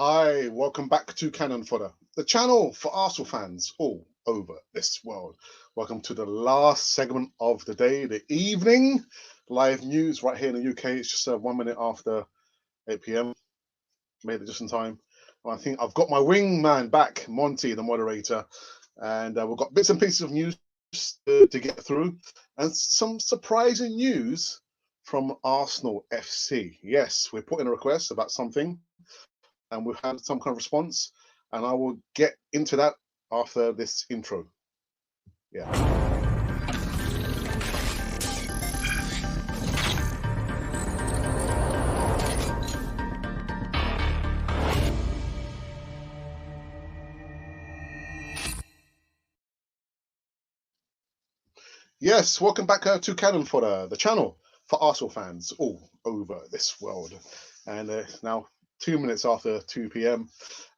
Hi, welcome back to Cannon Fodder, the channel for Arsenal fans all over this world. Welcome to the last segment of the day, the evening live news right here in the UK. It's just 1 minute after 8 p.m. Made it just in time. I think I've got my wingman back, Monty, the moderator, and we've got bits and pieces of news to get through, and some surprising news from Arsenal FC. Yes, we're putting a request about something, and we've had some kind of response, and I will get into that after this intro. Yeah. Yes, welcome back to Cannon Fodder, the channel for Arsenal fans all over this world. And now 2 minutes after 2 p.m.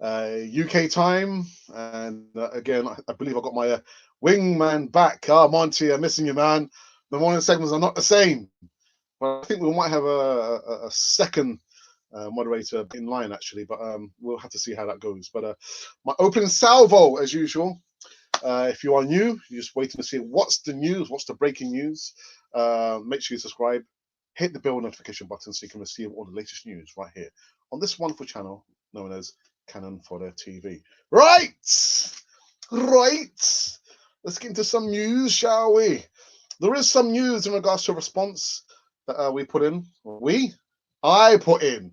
UK time. And again, I believe I got my wingman back. Monty, I'm missing you, man. The morning segments are not the same. But I think we might have a second moderator in line, actually. But we'll have to see how that goes. But my opening salvo, as usual. If you are new, you're just waiting to see what's the news, what's the breaking news. Make sure you subscribe, hit the bell notification button so you can receive all the latest news right here on this wonderful channel known as Cannon Fodder TV. Right. Let's get into some news, shall we? There is some news in regards to a response that we put in. I put in.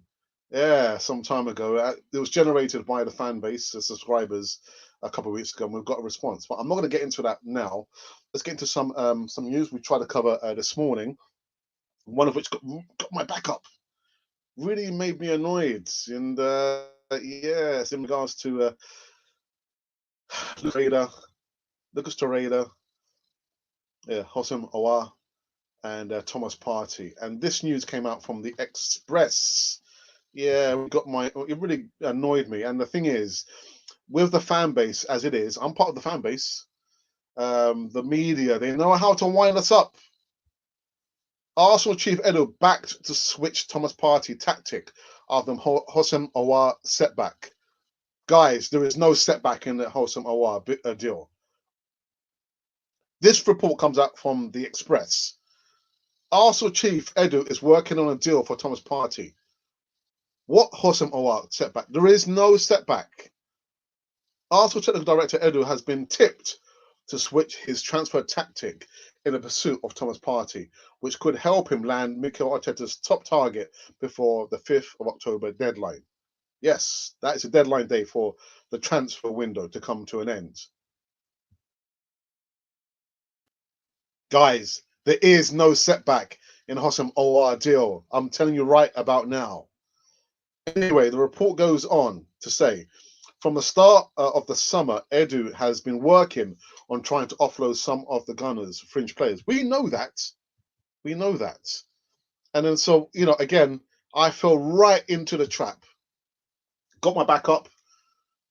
Yeah, some time ago. It was generated by the fan base, the subscribers, a couple of weeks ago, and we've got a response. But I'm not going to get into that now. Let's get into some news we tried to cover this morning. One of which got my back up. Really made me annoyed. And yes, in regards to Lucas Torreira, Hosam Aouar, and Thomas Partey. And this news came out from the Express. Yeah, it really annoyed me. And the thing is, with the fan base as it is, I'm part of the fan base. The media, they know how to wind us up. Arsenal chief Edu backed to switch Thomas Partey tactic after the Hosam Aouar setback. Guys, there is no setback in the Hosam Aouar deal. This report comes out from the Express. Arsenal chief Edu is working on a deal for Thomas Partey. What Hosam Aouar setback? There is no setback. Arsenal technical director Edu has been tipped to switch his transfer tactic in the pursuit of Thomas Partey, which could help him land Mikel Arteta's top target before the 5th of October deadline. Yes, that is a deadline day for the transfer window to come to an end. Guys, there is no setback in Hosam Aouar deal. I'm telling you right about now. Anyway, the report goes on to say, from the start of the summer, Edu has been working on trying to offload some of the Gunners' fringe players. We know that. And then so, again, I fell right into the trap. Got my back up.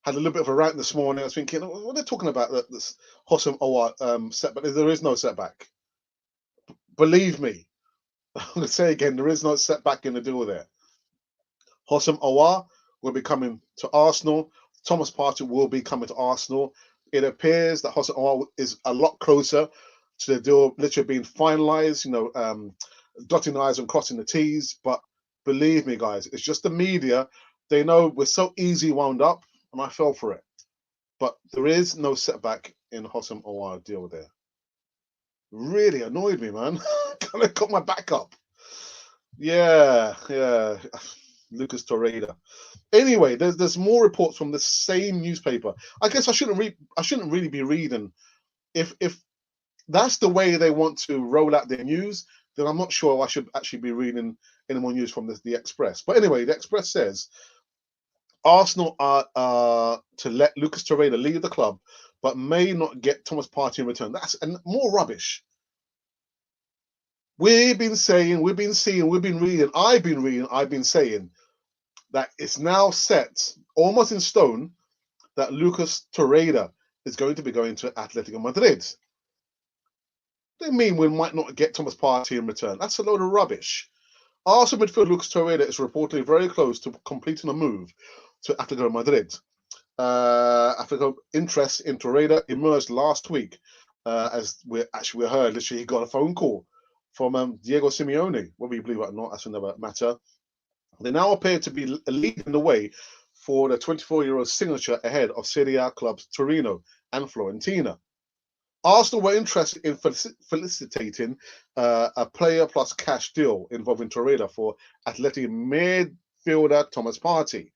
Had a little bit of a rant this morning. I was thinking, what are they talking about? This Hosam Aouar setback. There is no setback. Believe me. I'm going to say again, there is no setback in the deal there. Hosam Aouar will be coming to Arsenal. Thomas Partey will be coming to Arsenal. It appears that Hosam Aouar is a lot closer to the deal literally being finalised, dotting the I's and crossing the T's. But believe me, guys, it's just the media. They know we're so easy wound up, and I fell for it. But there is no setback in Hosam Aouar deal there. Really annoyed me, man. Kind of got my back up. Yeah. Lucas Torreira. Anyway, there's more reports from the same newspaper. I guess I shouldn't really be reading. If that's the way they want to roll out their news, then I'm not sure I should actually be reading any more news from the Express. But anyway, the Express says Arsenal are to let Lucas Torreira leave the club, but may not get Thomas Partey in return. That's more rubbish. We've been saying, we've been seeing, we've been reading, I've been saying that it's now set, almost in stone, that Lucas Torreira is going to be going to Atletico Madrid. They mean we might not get Thomas Partey in return. That's a load of rubbish. Arsenal midfielder Lucas Torreira is reportedly very close to completing a move to Atletico Madrid. Atletico interest in Torreira emerged last week, as we heard. Literally, he got a phone call from Diego Simeone. Whether you believe it or not, that's another matter. They now appear to be leading the way for the 24-year-old signature ahead of Serie A clubs Torino and Fiorentina. Arsenal were interested in felicitating a player plus cash deal involving Torreira for Atleti midfielder Thomas Partey.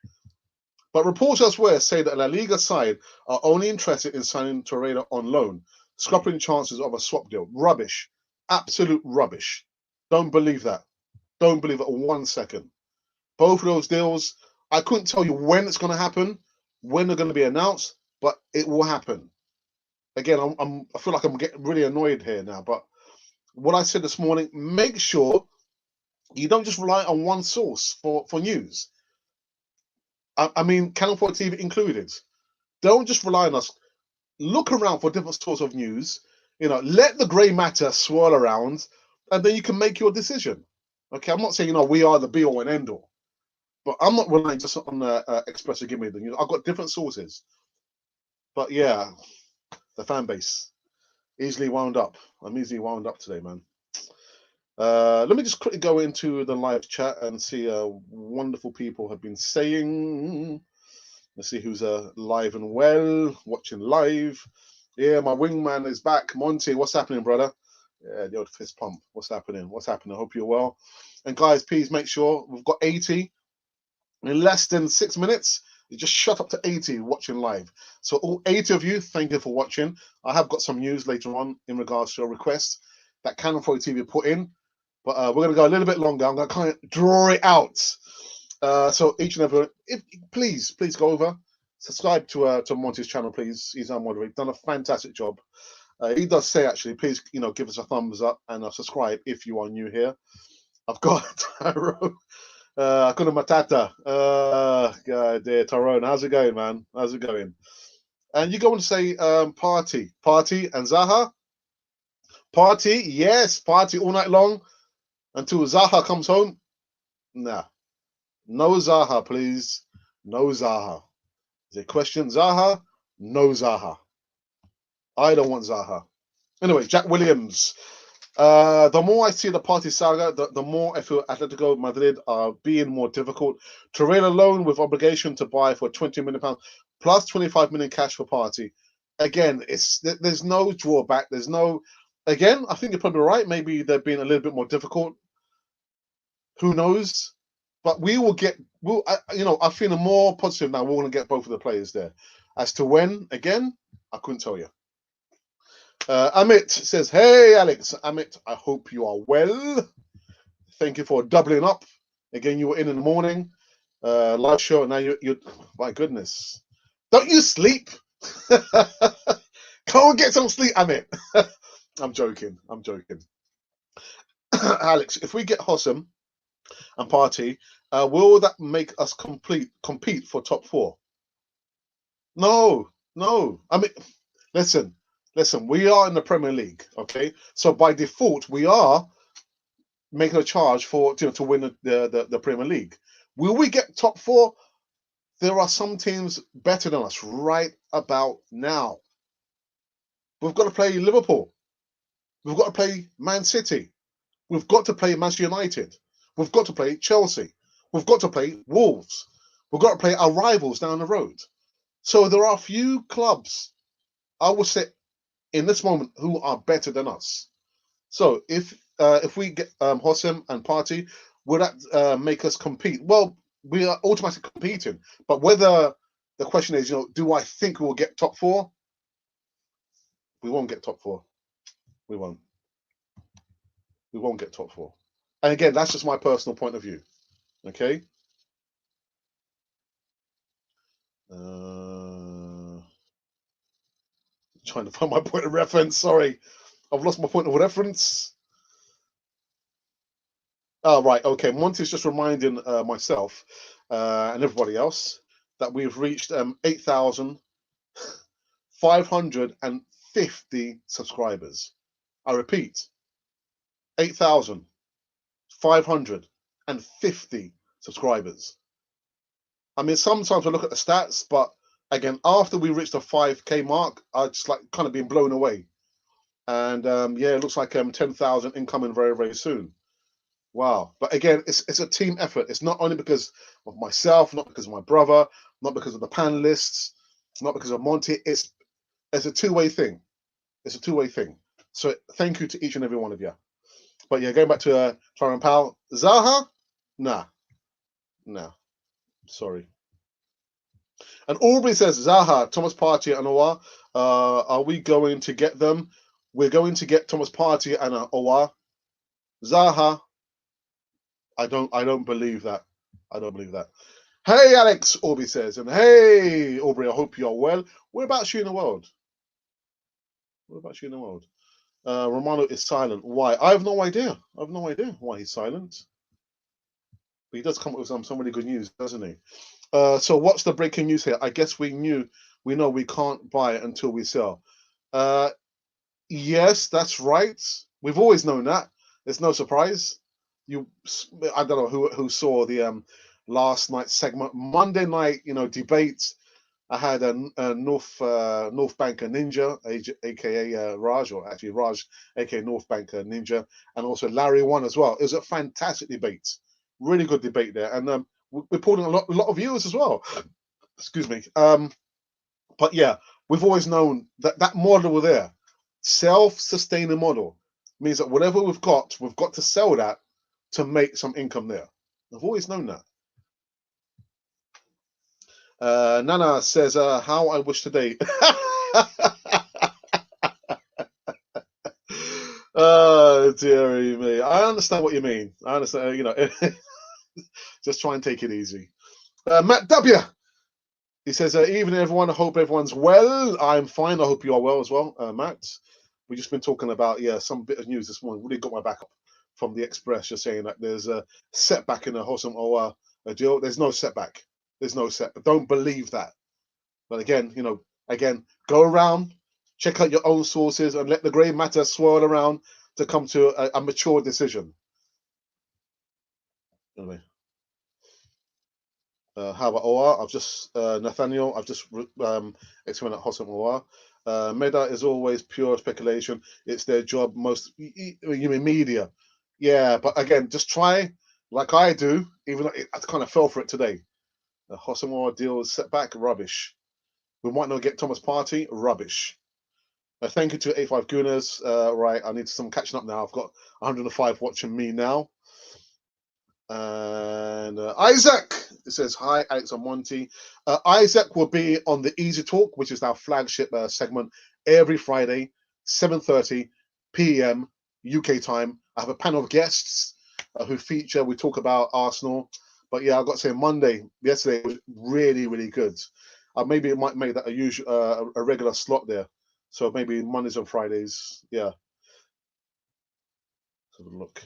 But reports elsewhere say that La Liga side are only interested in signing Torreira on loan, scrapping chances of a swap deal. Rubbish. Absolute rubbish. Don't believe that. Don't believe it 1 second. Both of those deals, I couldn't tell you when it's going to happen, when they're going to be announced, but it will happen. Again, I feel like I'm getting really annoyed here now, but what I said this morning, make sure you don't just rely on one source for news. I mean, Channel 4 TV included. Don't just rely on us. Look around for different sources of news. Let the grey matter swirl around, and then you can make your decision. Okay, I'm not saying we are the be all and end all. But I'm not relying just on the Express to give me the news. I've got different sources. But yeah, the fan base easily wound up. I'm easily wound up today, man. Let me just quickly go into the live chat and see wonderful people have been saying. Let's see who's live and well, watching live. Yeah, my wingman is back. Monty, what's happening, brother? Yeah, the old fist pump. What's happening? What's happening? I hope you're well. And guys, please make sure we've got 80. In less than 6 minutes, you just shut up to 80 watching live. So all 80 of you, thank you for watching. I have got some news later on in regards to a request that Channel 4 TV put in. But we're going to go a little bit longer. I'm going to kind of draw it out. So each and every, please go over, subscribe to Monty's channel, please. He's our moderator. Done a fantastic job. He does say, actually, please, give us a thumbs up and subscribe if you are new here. I've got Tyrone. Hakuna Matata. God dear, Tyrone. How's it going, man? How's it going? And you go and say Partey and Zaha. Partey, yes, Partey all night long until Zaha comes home. Nah. No Zaha, please. No Zaha. Is it question Zaha? No Zaha. I don't want Zaha. Anyway, Jack Williams. The more I see the Partey saga, the more I feel Atletico Madrid are being more difficult. Torreira loan with obligation to buy for £20 million plus 25 million cash for Partey. Again, there's no drawback. There's no. Again, I think you're probably right. Maybe they're being a little bit more difficult. Who knows? But we will get. I'm feeling more positive now. We're going to get both of the players there. As to when, again, I couldn't tell you. Amit says, hey, Alex. Amit, I hope you are well. Thank you for doubling up. Again, you were in the morning. Live show. Now you're my goodness. Don't you sleep? Go and get some sleep, Amit. I'm joking. Alex, if we get Hossam and Partey, will that make us compete for top 4? No. I mean, listen, we are in the Premier League, okay? So by default, we are making a charge to win the Premier League. Will we get top 4? There are some teams better than us right about now. We've got to play Liverpool. We've got to play Man City. We've got to play Manchester United. We've got to play Chelsea. We've got to play Wolves. We've got to play our rivals down the road. So there are a few clubs, I would say, in this moment, who are better than us. So if we get Hossam and Partey, will that make us compete? Well, we are automatically competing. But whether the question is, do I think we'll get top 4? We won't get top 4. We won't. We won't get top 4. And again, that's just my personal point of view. Okay. Trying to find my point of reference. Sorry, I've lost my point of reference. Oh, right. Okay. Monty's just reminding myself and everybody else that we've reached 8,550 subscribers. I repeat, 8,550 subscribers. I mean, sometimes I look at the stats, but again, after we reached the 5K mark, I just like kind of been blown away. And yeah, it looks like 10,000 incoming very, very soon. Wow. But again, it's a team effort. It's not only because of myself, not because of my brother, not because of the panelists, not because of Monty. It's a two-way thing. It's a two-way thing. So thank you to each and every one of you. But yeah, going back to Clarence Powell, Zaha, nah, sorry. And Aubrey says, Zaha, Thomas Partey and Owa, are we going to get them? We're going to get Thomas Partey and Owa. Zaha, I don't believe that. I don't believe that. Hey, Alex, Aubrey says, and hey, Aubrey, I hope you're well. Whereabouts you in the world? Whereabouts you in the world? Romano is silent. Why? I have no idea. I have no idea why he's silent. But he does come up with some really good news, doesn't he? So what's the breaking news here? I guess we know we can't buy it until we sell. Yes, that's right. We've always known that. It's no surprise. I don't know who saw the last night's segment, Monday night, debate. I had a North Banker Ninja, aka Raj, or actually Raj, aka North Banker Ninja, and also Larry won as well. It was a fantastic debate, really good debate there, and we pulled in a lot of viewers as well. Excuse me. But yeah, we've always known that model there, self-sustaining model, means that whatever we've got to sell that to make some income there. I've always known that. Nana says, how I wish today. Oh, dearie me. I understand what you mean. I understand, just try and take it easy. Matt W. He says, evening everyone, I hope everyone's well. I'm fine. I hope you are well as well, Matt. We've just been talking about, some bit of news this morning. Really got my back up from the Express, just saying that there's a setback in the Hossam Owa deal. There's no setback. There's no setback. Don't believe that. But again, go around, check out your own sources, and let the grey matter swirl around to come to a mature decision. Anyway. How about Owa? Nathaniel, I've just explained at Hossam Owa. Meda is always pure speculation. It's their job. You mean media? Yeah, but again, just try like I do. Even though I kind of fell for it today. The Hossam Owa deal setback, rubbish. We might not get Thomas Partey, rubbish. Thank you to 85 Gooners. Right, I need some catching up now. I've got 105 watching me now. And Isaac, it says, hi, Alex and Monty. Isaac will be on the Easy Talk, which is our flagship segment, every Friday, 7:30 p.m. UK time. I have a panel of guests who feature. We talk about Arsenal. But yeah, I've got to say, yesterday was really, really good. Maybe it might make that a regular slot there. So maybe Mondays and Fridays. Yeah. Let's have a look.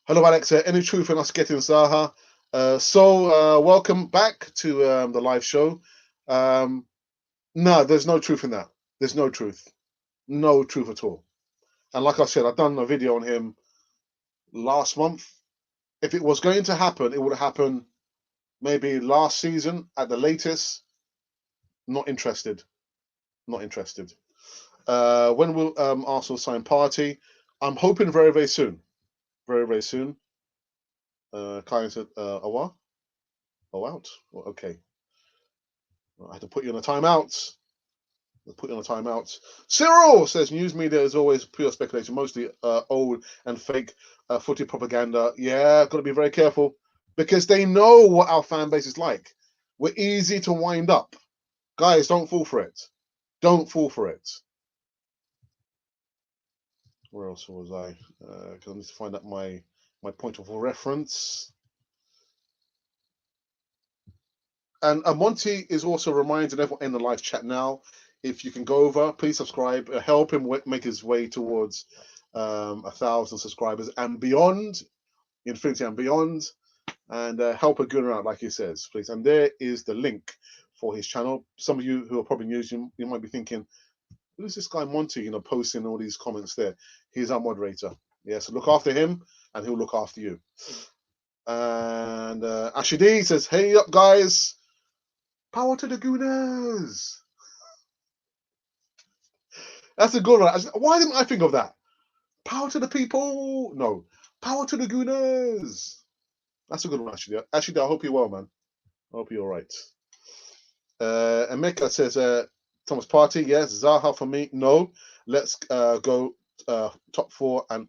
Hello, Alex. Any truth in us getting Zaha? Welcome back to the live show. No, there's no truth in that. There's no truth. No truth at all. And like I said, I've done a video on him last month. If it was going to happen, it would have happened maybe last season at the latest. Not interested. Not interested. When will Arsenal sign Partey? I'm hoping very, very soon. Very, very soon. Kai said, what? Oh, out. Well, okay. I had to put you on a timeout. Cyril says news media is always pure speculation, mostly old and fake footy propaganda. Yeah, got to be very careful because they know what our fan base is like. We're easy to wind up. Guys, don't fall for it. Don't fall for it. Where else was I? Because I need to find out my point of reference. And Monty is also reminding everyone in the live chat now, if you can go over, please subscribe, help him make his way towards 1,000 subscribers and beyond, infinity and beyond, and help a Gooner out, like he says, please. And there is the link for his channel. Some of you who are probably new, you might be thinking, who's this guy Monty, posting all these comments there? He's our moderator. Yeah, so look after him and he'll look after you. And Ashidi says, hey up, guys. Power to the Gooners. That's a good one. Why didn't I think of that? Power to the people. No. Power to the Gooners. That's a good one, actually. Actually, I hope you're well, man. I hope you're all right. Emeka says, Thomas Party, yes. Zaha for me, no. Let's go top four and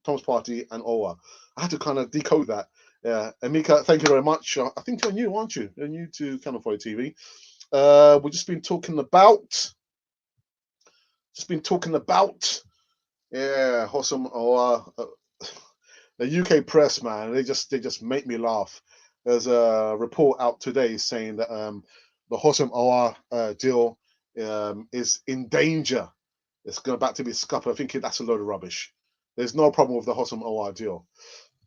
Thomas Party and Owa. I had to kind of decode that. Yeah, Emeka, thank you very much. I think you're new, aren't you? You're new to Channel 4 TV. We've just been talking about. Yeah, Hossam Owa. The UK press, man, they just make me laugh. There's a report out today saying that the Hossam Owa deal is in danger. It's about to be scuppered. I think that's a load of rubbish. There's no problem with the Hossam Owa deal.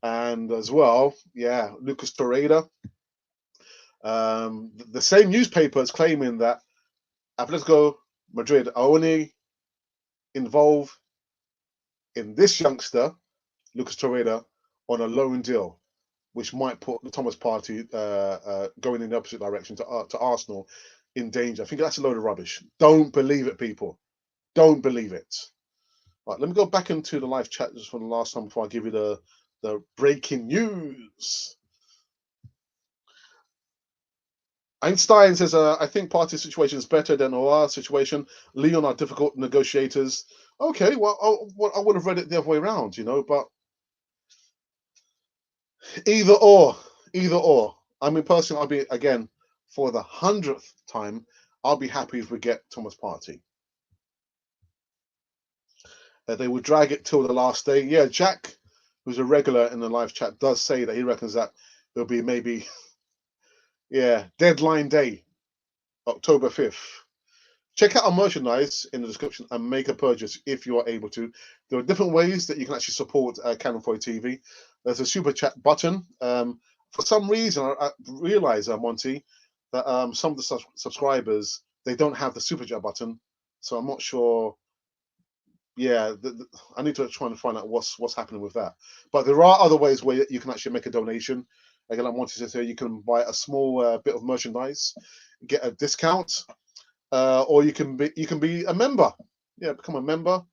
And as well, yeah, Lucas Torreira. The same newspaper is claiming that Atletico Madrid are only involved in this youngster, Lucas Torreira, on a loan deal, which might put the Thomas Party going in the opposite direction to Arsenal in danger. I think that's a load of rubbish. Don't believe it, people. Don't believe it. Right, let me go back into the live chat just for the last time before I give you the breaking news. Einstein says, I think Party's situation is better than our situation. Leon are difficult negotiators. Okay, well, I would have read it the other way around, but either or. I mean, personally, I'll be, again, for the 100th time, I'll be happy if we get Thomas Partey. They will drag it till the last day. Yeah, Jack, who's a regular in the live chat, does say that he reckons that it'll be maybe, yeah, deadline day, October 5th. Check out our merchandise in the description and make a purchase if you are able to. There are different ways that you can actually support Channel 4 TV. There's a super chat button. For some reason, I realize, Monty, that some of the subscribers, they don't have the super chat button. So I'm not sure. Yeah, I need to try and find out what's happening with that. But there are other ways where you can actually make a donation. Again, like Monty says here, you can buy a small bit of merchandise, get a discount. Or you can be a member. Yeah, become a member.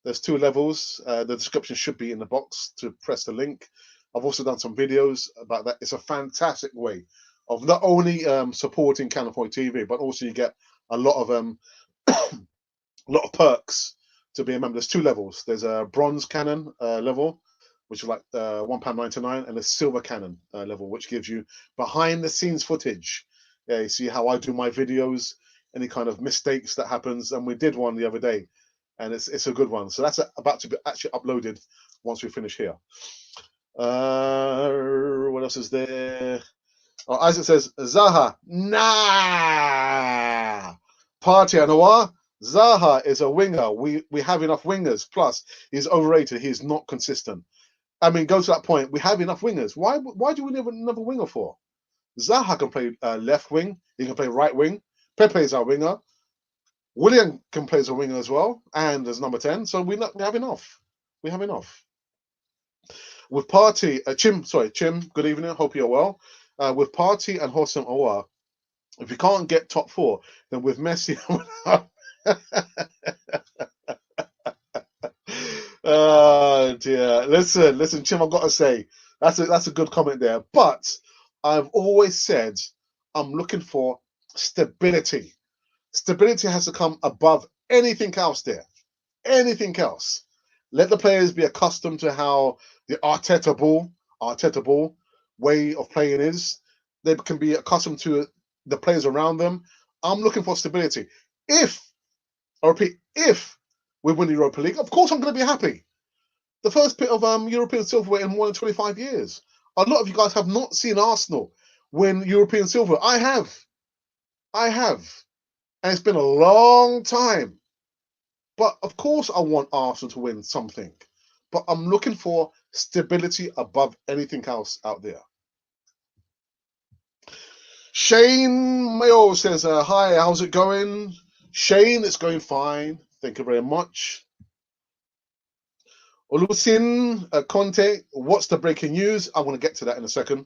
There's 2 levels. The description should be in the box to press the link. I've also done some videos about that. It's a fantastic way of not only supporting Channel 4 TV, but also you get a lot of perks to be a member. There's 2 levels. There's a bronze cannon level, which is like £1.99, and a silver cannon level, which gives you behind the scenes footage. Yeah, you see how I do my videos, any kind of mistakes that happens, and we did one the other day, and it's a good one. So that's about to be actually uploaded once we finish here. What else is there? Oh, Isaac says Zaha, nah. Party Noah. Zaha is a winger. We have enough wingers. Plus, he's overrated. He's not consistent. I mean, go to that point. We have enough wingers. Why do we need another winger for? Zaha can play left wing. He can play right wing. Pepe is our winger. William can play as a winger as well, and as number 10. So we have enough. We have enough. With Party, Chim. Good evening. Hope you're well. With Party and Hossam Aouar, if you can't get top 4, then with Messi. Oh dear. Listen, Chim. I've got to say that's a good comment there. But I've always said I'm looking for stability. Stability has to come above anything else there. Anything else. Let the players be accustomed to how the Arteta ball way of playing is. They can be accustomed to the players around them. I'm looking for stability. If we win the Europa League, of course I'm going to be happy. The first bit of European silverware in more than 25 years. A lot of you guys have not seen Arsenal win European silver. I have. And it's been a long time. But of course I want Arsenal to win something. But I'm looking for stability above anything else out there. Shane Mayo says, hi, how's it going? Shane, it's going fine. Thank you very much. Olusin Conte, what's the breaking news? I want to get to that in a second.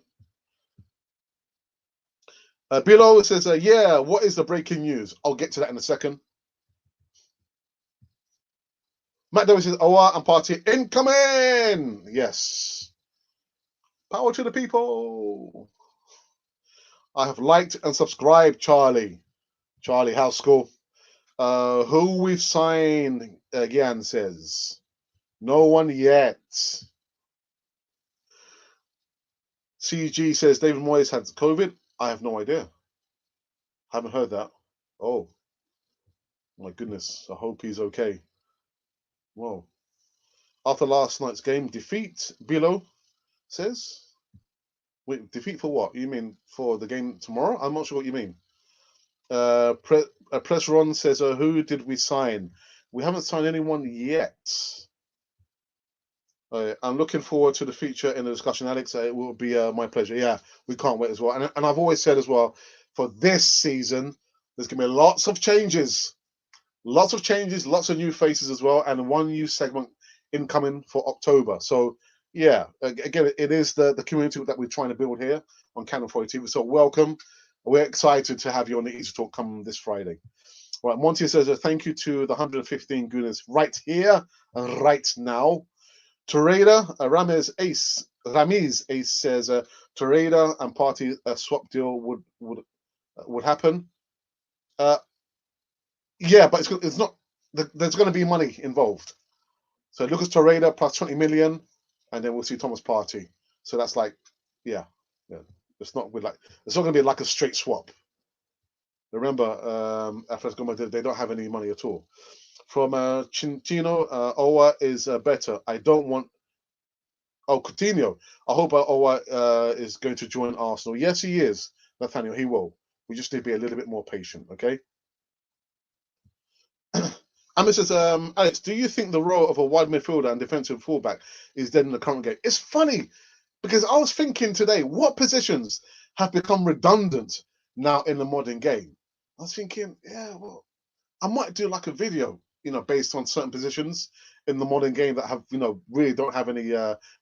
Below says, yeah, what is the breaking news? I'll get to that in a second. Matt Davis says, Owa and party incoming. Yes. Power to the people. I have liked and subscribed, Charlie. Charlie House School. Who we've signed again says, no one yet. CG says, David Moyes had COVID. I have no idea. Haven't heard that. Oh, my goodness. I hope he's okay. Whoa. After last night's game, defeat, Bilo says. Wait, defeat for what? You mean for the game tomorrow? I'm not sure what you mean. Press Ron says, who did we sign? We haven't signed anyone yet. I'm looking forward to the feature in the discussion, Alex. It will be my pleasure. Yeah, we can't wait as well. And I've always said as well, for this season, there's going to be lots of changes. Lots of changes, lots of new faces as well, and one new segment incoming for October. So, yeah, again, it is the community that we're trying to build here on Canon 40 TV. So, welcome. We're excited to have you on the Easy Talk come this Friday. Right, Monty says, thank you to the 115 Gooners right here, right now. Torreira, Ramiz Ace says, Torreira and party swap deal would happen. Yeah, but it's not. There's going to be money involved. So Lucas Torreira plus 20 million, and then we'll see Thomas Partey. So that's like, yeah. It's not going to be like a straight swap. Remember, Atletico Madrid, they don't have any money at all. From Chino, Owa is better. I don't want. Oh, Coutinho. I hope Owa is going to join Arsenal. Yes, he is, Nathaniel. He will. We just need to be a little bit more patient, okay? Amit says, Alex, do you think the role of a wide midfielder and defensive fullback is dead in the current game? It's funny because I was thinking today, what positions have become redundant now in the modern game? I was thinking, yeah, well, I might do like a video, based on certain positions in the modern game that have, really don't have any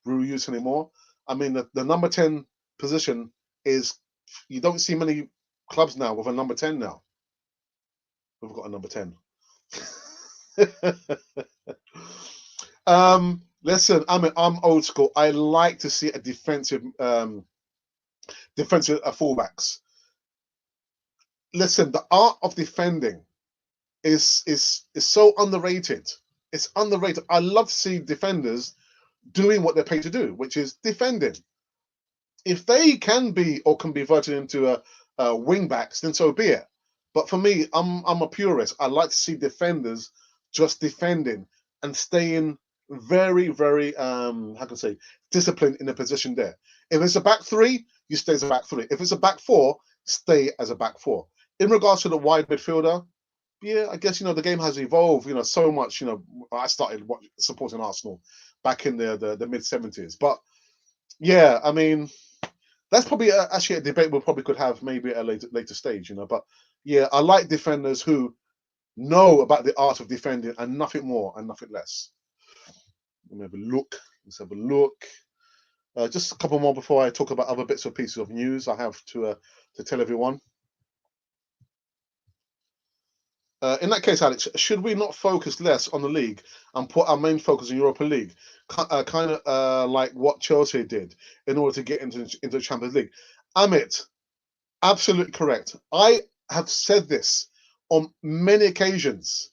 real use anymore. I mean, the number 10 position is, you don't see many clubs now with a number 10 now. We've got a number 10. Listen, I'm old school. I like to see a defensive fullbacks. Listen, the art of defending is so underrated. It's underrated. I love to see defenders doing what they're paid to do, which is defending. If they can be or can be converted into a wing backs, then so be it. But for me, I'm a purist. I like to see defenders just defending and staying very, very how can I say, disciplined in the position there. If it's a back three, you stay as a back three. If it's a back four, stay as a back four. In regards to the wide midfielder, yeah, I guess the game has evolved, so much. I started supporting Arsenal back in the mid 70s, but yeah, I mean, that's probably actually a debate we probably could have maybe at a later stage, But yeah, I like defenders who know about the art of defending and nothing more and nothing less. Let me have a look. Let's have a look. Just a couple more before I talk about other bits or pieces of news I have to tell everyone. In that case, Alex, should we not focus less on the league and put our main focus in Europa League, kind of like what Chelsea did in order to get into the Champions League? Amit, absolutely correct. I have said this on many occasions.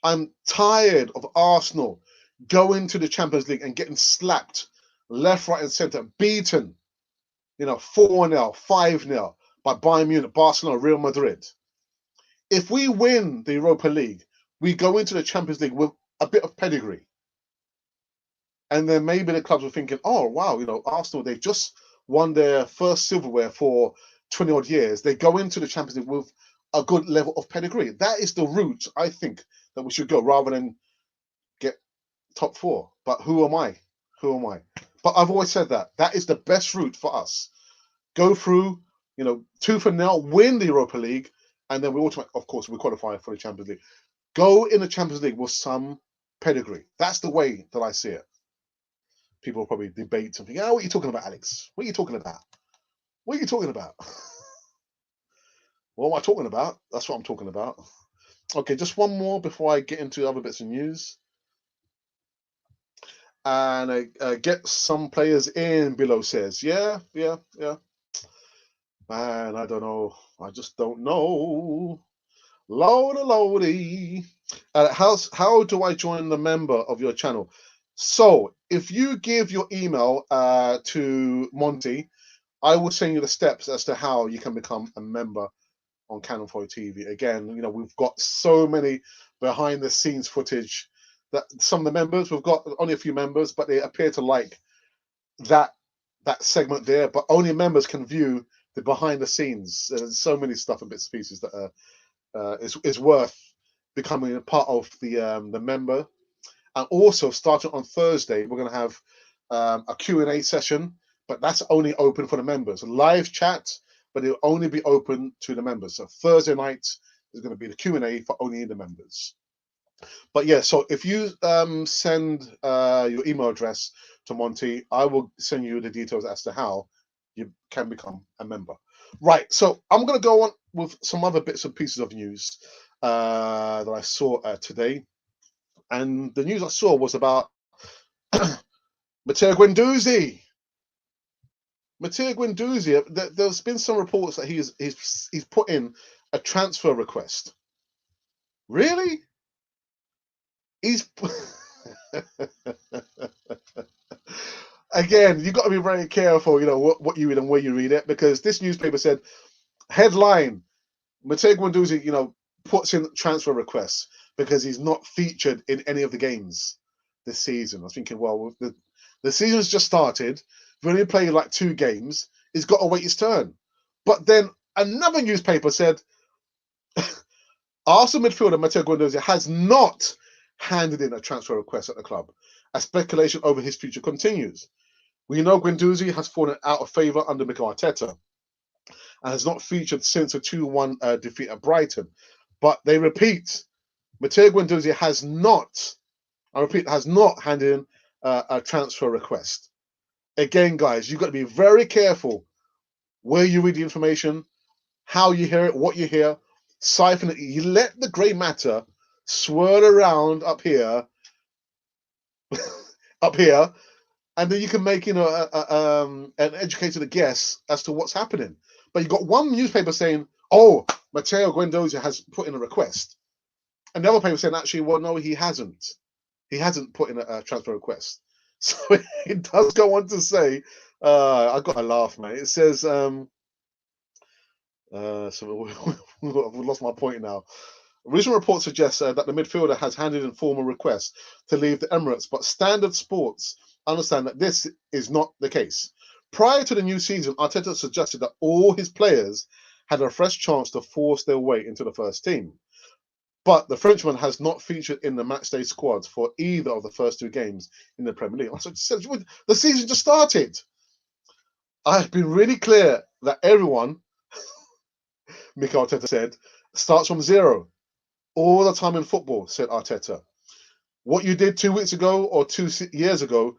I'm tired of Arsenal going to the Champions League and getting slapped left, right, and centre, beaten, 4-0, 5-0 by Bayern Munich, Barcelona, Real Madrid. If we win the Europa League, we go into the Champions League with a bit of pedigree. And then maybe the clubs were thinking, oh, wow, Arsenal, they've just won their first silverware for 20 odd years. They go into the Champions League with a good level of pedigree. That is the route, I think, that we should go rather than get top four. But who am I? Who am I? But I've always said that. That is the best route for us. Go through, 2-0, win the Europa League, and then we automatically, of course, we qualify for the Champions League. Go in the Champions League with some pedigree. That's the way that I see it. People will probably debate something. What are you talking about, Alex? What are you talking about? What are you talking about? What am I talking about? That's what I'm talking about. Okay, just one more before I get into other bits of news. And get some players in, below says. Yeah. Man, I don't know. I just don't know. Lordy. How do I join the member of your channel? So if you give your email to Monty, I will send you the steps as to how you can become a member on Canon 4 TV. Again, we've got so many behind the scenes footage that some of the members, we've got only a few members, but they appear to like that segment there, but only members can view the behind the scenes. There's so many stuff and bits and pieces that is worth becoming a part of the member. And also, starting on Thursday, we're going to have a Q&A session, but that's only open for the members. Live chat, but it'll only be open to the members. So Thursday night is going to be the Q&A for only the members. But yeah, so if you send your email address to Monty, I will send you the details as to how you can become a member. Right, so I'm going to go on with some other bits and pieces of news that I saw today. And the news I saw was about Matteo Guendouzi. There's been some reports that he's put in a transfer request. Really? He's again, you've got to be very careful, what you read and where you read it, because this newspaper said, headline, Matteo Guendouzi, puts in transfer requests because he's not featured in any of the games this season. I was thinking, well, the season's just started. We've only played like 2 games. He's got to wait his turn. But then another newspaper said, Arsenal midfielder Matteo Guendouzi has not handed in a transfer request at the club, as speculation over his future continues. We know Guendouzi has fallen out of favour under Mikel Arteta and has not featured since a 2-1 defeat at Brighton. But they repeat, Matteo Guendouzi has not handed in a transfer request. Again, guys, you've got to be very careful where you read the information, how you hear it, what you hear. Siphon it. You let the grey matter swirl around up here, and then you can make an educated guess as to what's happening. But you've got one newspaper saying, "Oh, Matteo Guendouzi has put in a request," and the other paper saying, "Actually, well, no, he hasn't. He hasn't put in a transfer request." So it does go on to say, I got a laugh, mate. It says, so I've lost my point now. Recent reports suggest that the midfielder has handed in formal requests to leave the Emirates, but Standard Sports understand that this is not the case. Prior to the new season, Arteta suggested that all his players had a fresh chance to force their way into the first team. But the Frenchman has not featured in the matchday squads for either of the first 2 games in the Premier League. The season just started. I've been really clear that everyone, Mikel Arteta said, starts from zero. All the time in football, said Arteta. What you did 2 weeks ago or 2 years ago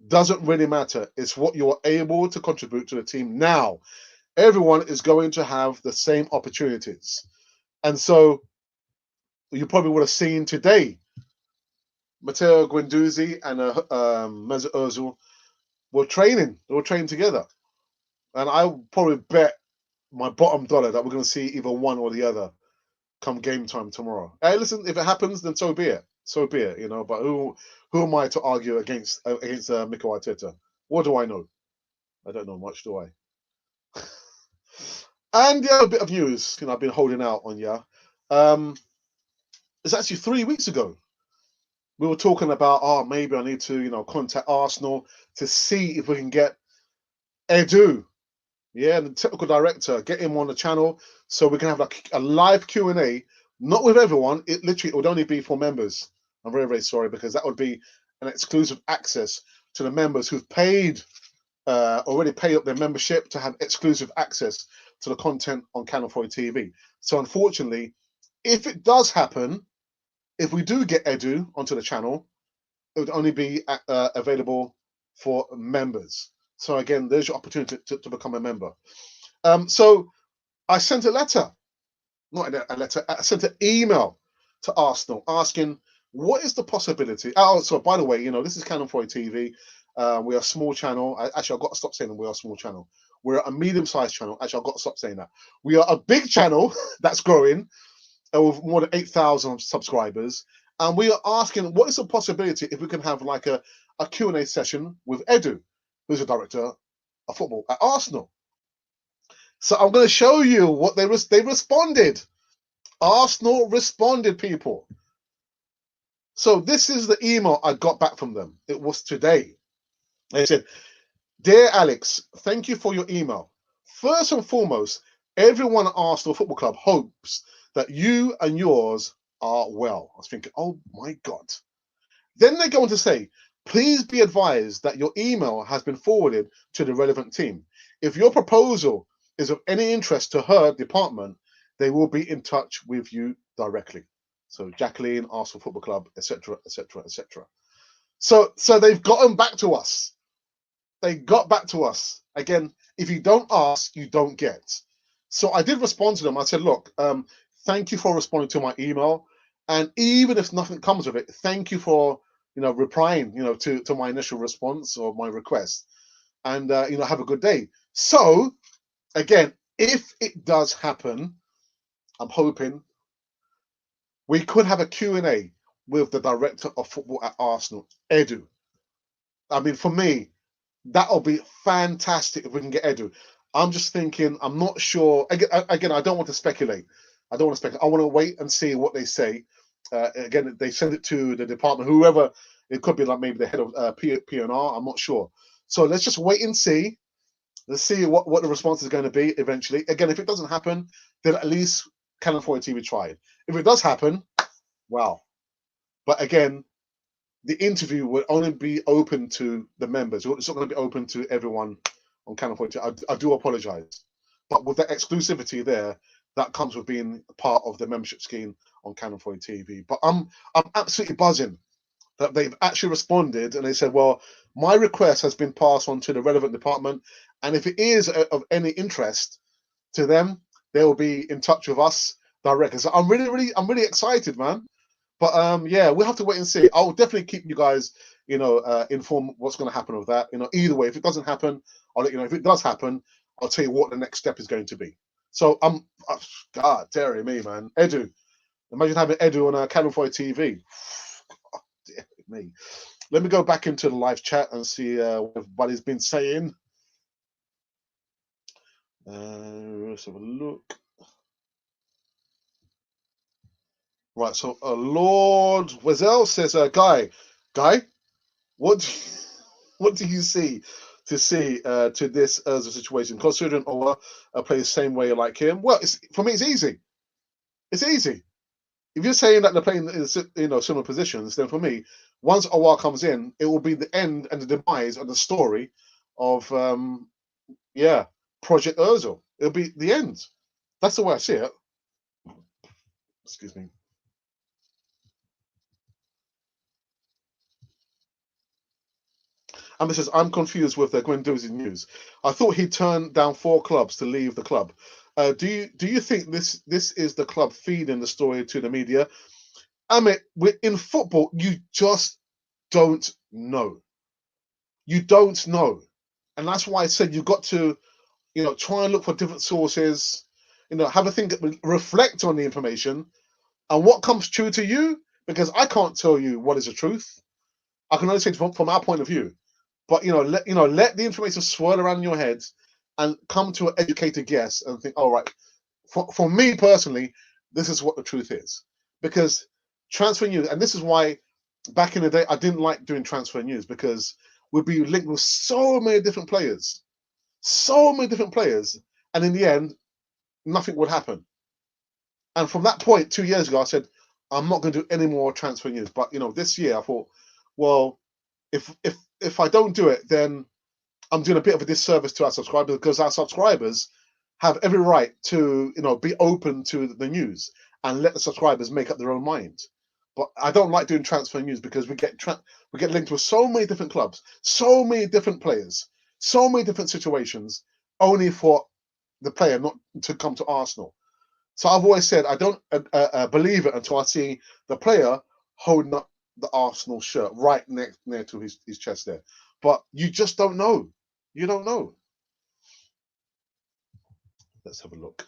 doesn't really matter. It's what you are able to contribute to the team now. Everyone is going to have the same opportunities. And so you probably would have seen today, Matteo Guendouzi and Mesut Ozil were training. They were training together. And I probably bet my bottom dollar that we're going to see either one or the other come game time tomorrow. Hey, listen, if it happens, then so be it. So be it, But who am I to argue against Mikel Arteta? What do I know? I don't know much, do I? And the other bit of news, I've been holding out on you. It's actually 3 weeks ago. We were talking about, maybe I need to, contact Arsenal to see if we can get Edu, the technical director, get him on the channel so we can have like a live Q&A, not with everyone. It would only be for members. I'm very, very sorry, because that would be an exclusive access to the members who've already paid up their membership to have exclusive access to the content on Canon 4 TV. So unfortunately, if it does happen, if we do get Edu onto the channel, it would only be available for members. So again, there's your opportunity to become a member. So I sent a letter not a letter, I sent an email to Arsenal asking what is the possibility. Oh, so by the way, this is Canon 4 TV. We're a small channel. Actually, I've got to stop saying that we're a small channel. We're a medium-sized channel. Actually, I've got to stop saying that. We are a big channel that's growing with more than 8,000 subscribers. And we are asking, what is the possibility if we can have like a Q&A session with Edu, who's a director of football at Arsenal. So I'm going to show you what they responded. Arsenal responded, people. So this is the email I got back from them. It was today. They said, "Dear Alex, thank you for your email. First and foremost, everyone at Arsenal Football Club hopes that you and yours are well." I was thinking, oh my God. Then they go on to say, "Please be advised that your email has been forwarded to the relevant team. If your proposal is of any interest to her department, they will be in touch with you directly." So Jacqueline, Arsenal Football Club, etc., etc., etc. So they've gotten back to us. They got back to us. Again, if you don't ask, you don't get. So I did respond to them. I said, look, thank you for responding to my email. And even if nothing comes of it, thank you for, replying, to my initial response or my request. And, have a good day. So, again, if it does happen, I'm hoping we could have a Q&A with the director of football at Arsenal, Edu. I mean, for me, that'll be fantastic if we can get Edu. I'm just thinking, I'm not sure. Again, I don't want to speculate. I don't want to speculate. I want to wait and see what they say. Again, they send it to the department, whoever. It could be like maybe the head of P&R. I'm not sure. So let's just wait and see. Let's see what the response is going to be eventually. Again, if it doesn't happen, then at least Canon 4 TV tried. If it does happen, wow. But again, the interview will only be open to the members. It's not going to be open to everyone on Canon 4 TV. I do apologize. But with that exclusivity there, that comes with being part of the membership scheme on Canon 4 TV. But I'm absolutely buzzing that they've actually responded and they said, well, my request has been passed on to the relevant department, and if it is of any interest to them, they will be in touch with us directly. So I'm really excited, man. But yeah, we'll have to wait and see. I'll definitely keep you guys, informed what's going to happen with that. Either way, if it doesn't happen, I'll let you know. If it does happen, I'll tell you what the next step is going to be. So God, dear me, man, Edu. Imagine having Edu on Canon 4 TV. God, dear me. Let me go back into the live chat and see what everybody's been saying. Let's have a look. Right, so Lord Wazell says, Guy, what do you see to this as a situation? Considering Ola plays the same way like him, well, for me, it's easy. It's easy. If you're saying that they're playing in similar positions, then for me, once Owa comes in, it will be the end and the demise of the story of Project Ozil. It'll be the end. That's the way I see it. Excuse me. And this says, I'm confused with the Guendouzi news. I thought he turned down 4 clubs to leave the club. Do you think this is the club feeding the story to the media? I mean, in football, you just don't know. You don't know. And that's why I said you've got to, try and look for different sources, have a think, reflect on the information and what comes true to you, because I can't tell you what is the truth. I can only say from our point of view. But let the information swirl around in your head and come to an educated guess and think, all right, for me personally, this is what the truth is. Because transfer news, and this is why back in the day I didn't like doing transfer news, because we'd be linked with so many different players, and in the end, nothing would happen. And from that point, 2 years ago, I said, I'm not going to do any more transfer news. But this year I thought, well, if I don't do it, then I'm doing a bit of a disservice to our subscribers, because our subscribers have every right to be open to the news and let the subscribers make up their own mind. But I don't like doing transfer news, because we get linked with so many different clubs, so many different players, so many different situations, only for the player not to come to Arsenal. So I've always said I don't believe it until I see the player holding up the Arsenal shirt right near to his chest there. But you just don't know. You don't know. Let's have a look.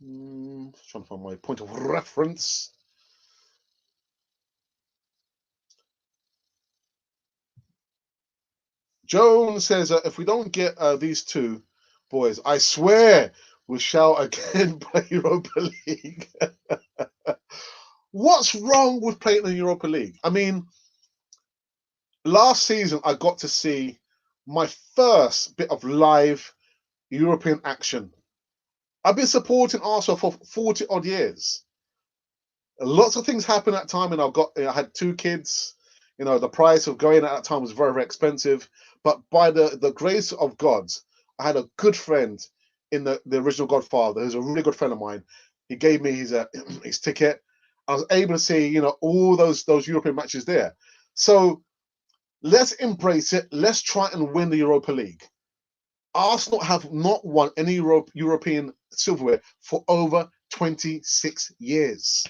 Trying to find my point of reference. Jones says, if we don't get these two boys, I swear we shall again play Europa League. What's wrong with playing in the Europa League? I mean, last season I got to see my first bit of live European action. I've been supporting Arsenal for 40 odd years. Lots of things happened at that time, and I had 2 kids. The price of going at that time was very, very expensive. But by the grace of God, I had a good friend in the original Godfather, who's a really good friend of mine. He gave me his his ticket. I was able to see, all those European matches there. So let's embrace it. Let's try and win the Europa League. Arsenal have not won any European silverware for over 26 years.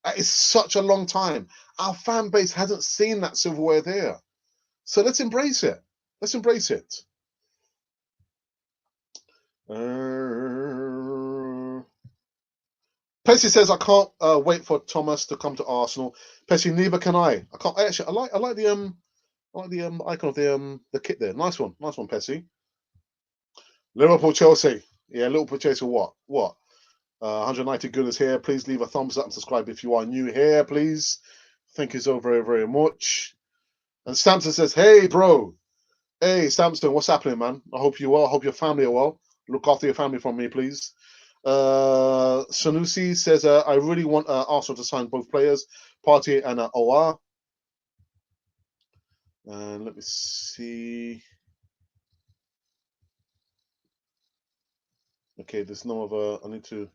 That is such a long time. Our fan base hasn't seen that silverware there. So let's embrace it. Let's embrace it. Pessy says, I can't wait for Thomas to come to Arsenal. Pessy, neither can I. I can't actually. I like the icon of the kit there. Nice one, Pessy. Liverpool, Chelsea. Yeah, Liverpool, Chelsea. What? 190 Gooners here. Please leave a thumbs up and subscribe if you are new here, please. Thank you so very, very much. And Samson says, hey, bro. Hey, Samson, what's happening, man? I hope you're well. I hope your family are well. Look after your family from me, please. Sanusi says, I really want Arsenal to sign both players, Partey and Aouar. And let me see. Okay, there's no other. I need to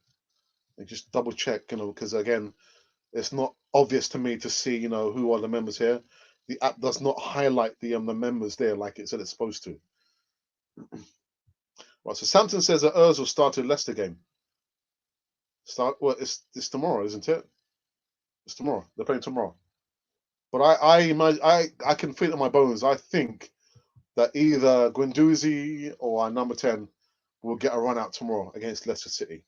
just double check, because again, it's not obvious to me to see, who are the members here. The app does not highlight the members there like it said it's supposed to. Right, so Samson says that Ozil started Leicester game. It's tomorrow, isn't it? It's tomorrow. They're playing tomorrow. But I can feel it in my bones. I think that either Guendouzi or our number 10 will get a run out tomorrow against Leicester City.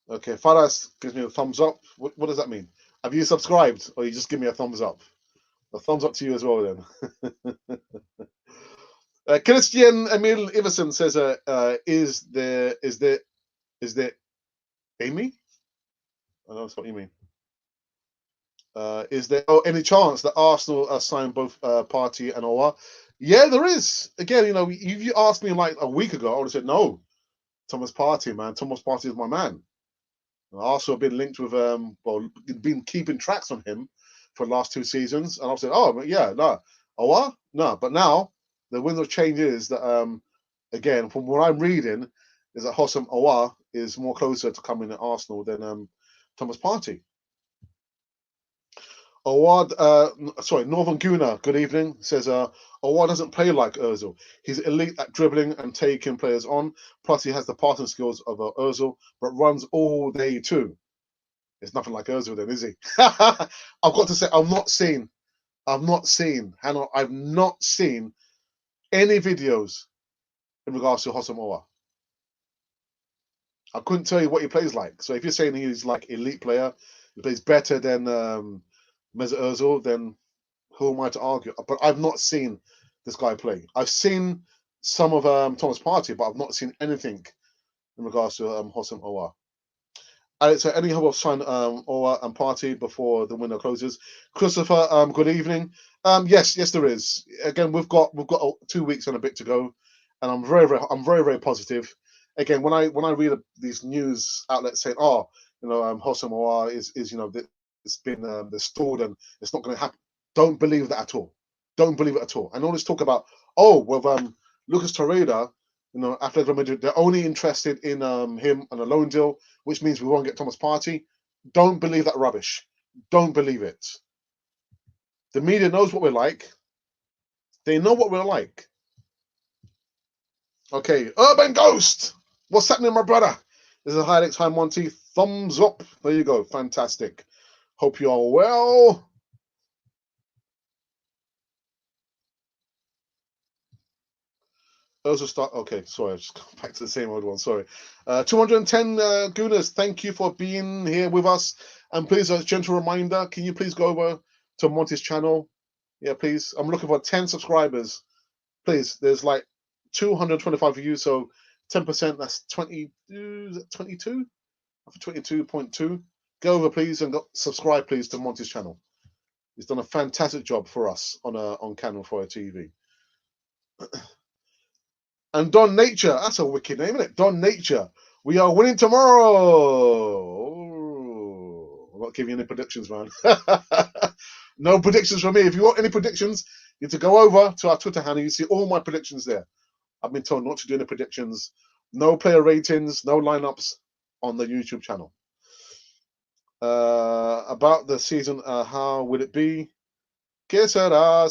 Okay, Faras gives me a thumbs up. What does that mean? Have you subscribed, or you just give me a thumbs up? A thumbs up to you as well, then. Christian Emil Iverson says, "Is there Amy? I don't know what you mean. Is there any chance that Arsenal sign both Partey and Aouar? Yeah, there is. Again, if you asked me like a week ago, I would have said no. Thomas Partey, man. Thomas Partey is my man. Arsenal have been linked with been keeping tracks on him for the last 2 seasons, and I said, oh, but yeah, no, Aouar, no. But now the wind of change is that again, from what I'm reading, is that Houssem Aouar is more closer to coming to Arsenal than Thomas Partey. Awad, Northern Gooner, good evening, says Awad doesn't play like Ozil. He's elite at dribbling and taking players on. Plus, he has the passing skills of Ozil, but runs all day too. It's nothing like Ozil then, is he? I've got to say, I've not seen any videos in regards to Houssem Aouar. I couldn't tell you what he plays like. So if you're saying he's like elite player, he plays better than Mesut Ozil, then who am I to argue? But I've not seen this guy play. I've seen some of Thomas Partey, but I've not seen anything in regards to Houssem Aouar. So any hope of sign Aouar and Partey before the window closes? Christopher, good evening. Yes, there is. Again, we've got 2 weeks and a bit to go, and I'm very positive. Again, when I read these news outlets saying, Houssem Aouar is it's been stalled and it's not going to happen. Don't believe that at all. Don't believe it at all. And all this talk about, Lucas Torreira, Atletico Madrid, they're only interested in him on a loan deal, which means we won't get Thomas Partey. Don't believe that rubbish. don't believe it. The media knows what we're like. They know what we're like. Okay, Urban Ghost. What's happening, my brother? This is Highlights. Hi, Monty. Thumbs up. There you go. Fantastic. Hope you are well. Also start. Okay, sorry. I just go back to the same old one. Sorry. 210 Gooners. Thank you for being here with us. And please, a gentle reminder, can you please go over to Monty's channel? Yeah, please. I'm looking for 10 subscribers. Please. There's like 225 views, so 10%. That's 22. 22? 22.2. Go over, please, and subscribe, please, to Monty's channel. He's done a fantastic job for us on Canon Fire TV. And Don Nature, that's a wicked name, isn't it? Don Nature. We are winning tomorrow. I'm not giving you any predictions, man. No predictions from me. If you want any predictions, you need to go over to our Twitter handle. You see all my predictions there. I've been told not to do any predictions. No player ratings, no lineups on the YouTube channel. About the season, how will it be? Que será,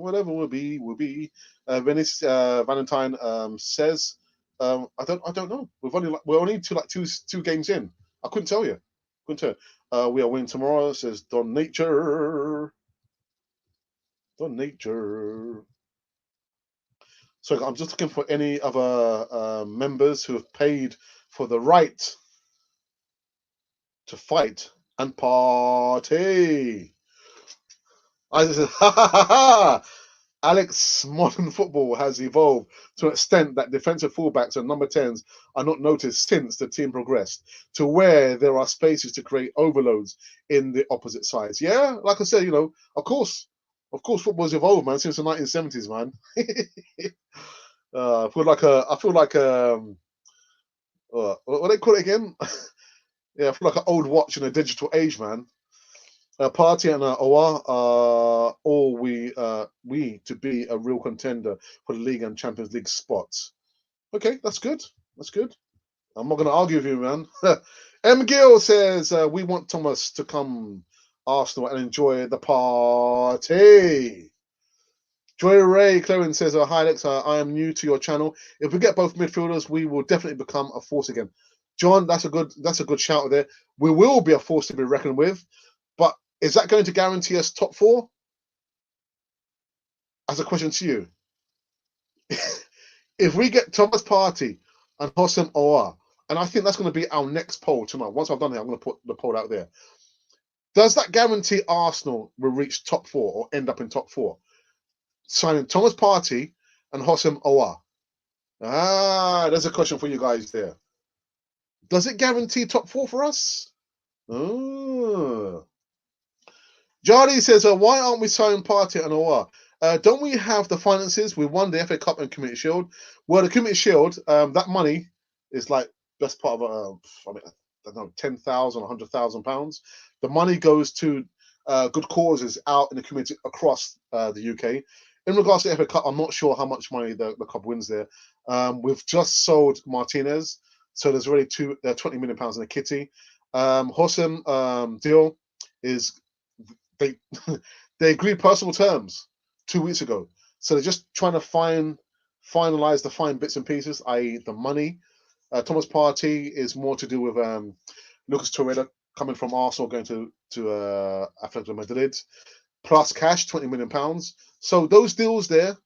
whatever will be, will be. Venice Valentine says, I don't know. We're only two games in. I couldn't tell you. We are winning tomorrow. Says Don Nature. Don Nature. So I'm just looking for any other members who have paid for the right to fight and party. I just said, ha ha ha ha! Alex, modern football has evolved to an extent that defensive fullbacks and number 10s are not noticed since the team progressed to where there are spaces to create overloads in the opposite sides. Yeah, like I said, of course, football's evolved, man, since the 1970s, man. I feel like what do they call it again? Yeah, I feel like an old watch in a digital age, man. Party and Owa are all we to be a real contender for the league and Champions League spots. Okay, that's good. That's good. I'm not going to argue with you, man. M. Gill says we want Thomas to come Arsenal and enjoy the party. Joy Ray Clewin says, hi Alex, I am new to your channel. If we get both midfielders, we will definitely become a force again. John, that's a good shout there. We will be a force to be reckoned with, but is that going to guarantee us top 4? As a question to you. If we get Thomas Partey and Hossein Aouar, and I think that's going to be our next poll tonight. Once I've done it, I'm going to put the poll out there. Does that guarantee Arsenal will reach top 4 or end up in top 4? Signing Thomas Partey and Hossein Aouar. There's a question for you guys there. Does it guarantee top 4 for us? Jardy says, why aren't we signing Partey and Aouar? Don't we have the finances? We won the FA Cup and Community Shield. Well, the Community Shield, that money is like best part of I don't know, £10,000, £100,000. The money goes to good causes out in the community across the UK. In regards to the FA Cup, I'm not sure how much money the club wins there. We've just sold Martinez, so there's already £20 million in the kitty. Hossam deal is they agreed personal terms 2 weeks ago, so they're just trying to finalize the fine bits and pieces, i.e. the money. Thomas Partey is more to do with Lucas Torreira coming from Arsenal going to Atletico Madrid, plus cash, £20 million. So those deals there,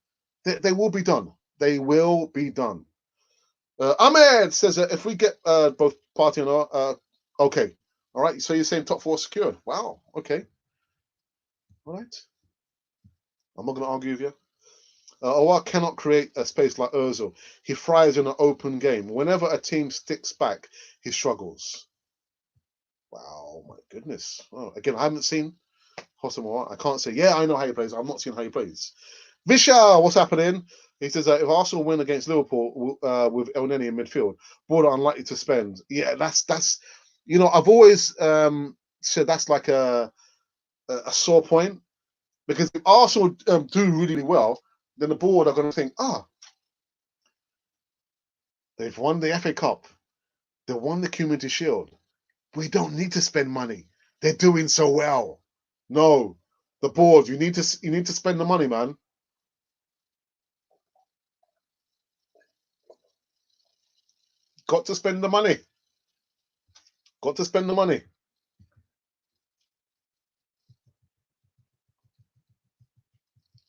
they will be done. They will be done. Ahmed says that if we get both Partey and okay, all right. So you're saying top 4 secured? Wow. Okay. All right. I'm not going to argue with you. Aouar cannot create a space like Ozil. He thrives in an open game. Whenever a team sticks back, he struggles. Wow, my goodness. Oh, again, I haven't seen Hossein Aouar. I can't say, yeah, I know how he plays. I've not seen how he plays. Visha, what's happening? He says that if Arsenal win against Liverpool with El Neni in midfield, Border unlikely to spend. Yeah, that's I've always said that's like a sore point, because if Arsenal do really well, then the board are going to think, they've won the FA Cup, they won the Community Shield. We don't need to spend money. They're doing so well. No, the board. You need to spend the money, man. Got to spend the money. Got to spend the money.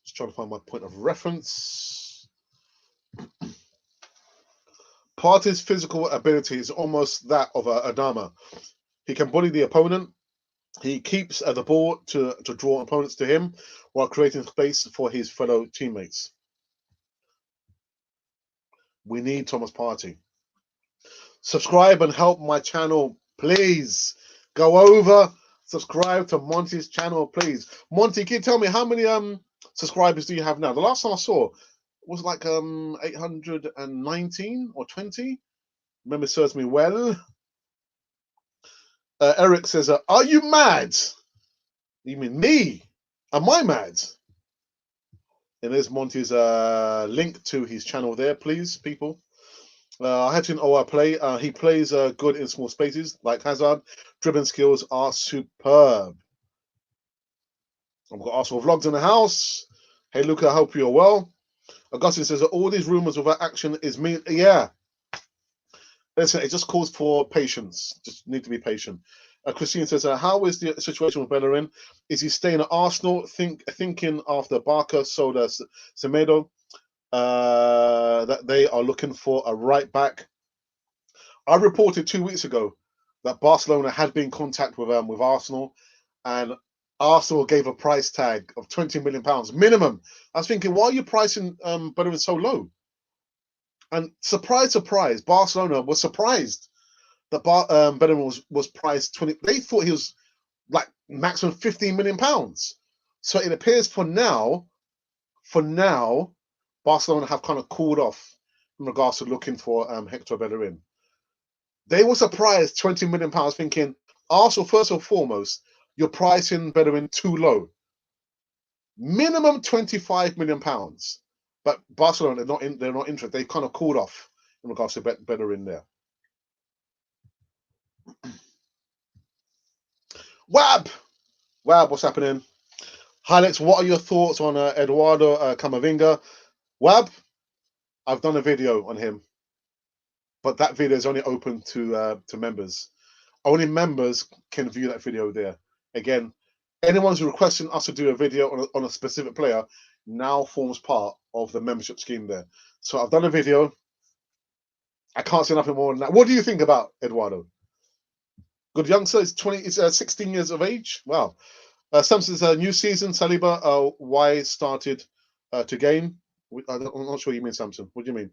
Just trying to find my point of reference. Partey's physical ability is almost that of Adama. He can bully the opponent. He keeps the ball to draw opponents to him while creating space for his fellow teammates. We need Thomas Partey. Subscribe and help my channel, please. Go over, subscribe to Monty's channel, please. Monty, can you tell me how many subscribers do you have now? The last time I saw was like 819 or 20. Memory serves me well. Eric says, "Are you mad? You mean me? Am I mad?" And there's Monty's link to his channel there, please, people. I have seen OR play. He plays good in small spaces, like Hazard. Dribbling skills are superb. I've got Arsenal vlogs in the house. Hey, Luca, I hope you're well. Augustine says that all these rumors without action is mean. Yeah. Listen, it just calls for patience. Just need to be patient. Christine says, how is the situation with Bellerin? Is he staying at Arsenal? Thinking after Barca sold Semedo, that they are looking for a right back. I reported 2 weeks ago that Barcelona had been in contact with Arsenal, and Arsenal gave a price tag of £20 million minimum. I was thinking, why are you pricing Bellerin so low? And surprise, surprise, Barcelona was surprised that Bellerin was priced 20. They thought he was like maximum £15 million. So it appears for now, Barcelona have kind of cooled off in regards to looking for Hector Bellerin. They were surprised, £20 million, thinking, Arsenal, first and foremost, you're pricing Bellerin too low. Minimum £25 million. But Barcelona, they're not interested. They kind of cooled off in regards to Bellerin there. Wab, what's happening? Highlights, what are your thoughts on Eduardo Camavinga? Wab, I've done a video on him, but that video is only open to members. Only members can view that video there. Again, anyone who's requesting us to do a video on a specific player now forms part of the membership scheme there. So I've done a video. I can't say nothing more than that. What do you think about Eduardo? Good youngster. He's 16 years of age. Wow. Samson's new season, Saliba, why started to game? I'm not sure you mean Samson. What do you mean?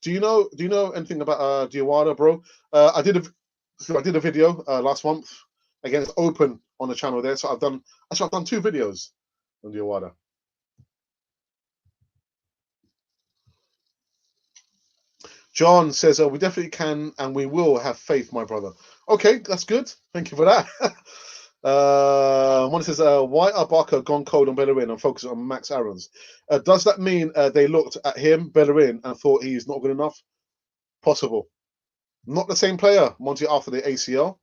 Do you know anything about Diawara, bro? I did a video last month. Again, it's open on the channel there. So I've done 2 videos on Diawara. John says, we definitely can and we will have faith, my brother. Okay, that's good. Thank you for that. One says, why are Barca gone cold on Bellerin and focusing on Max Aarons? Does that mean they looked at him, Bellerin, and thought he's not good enough? Possible. Not the same player, Monty, after the ACL.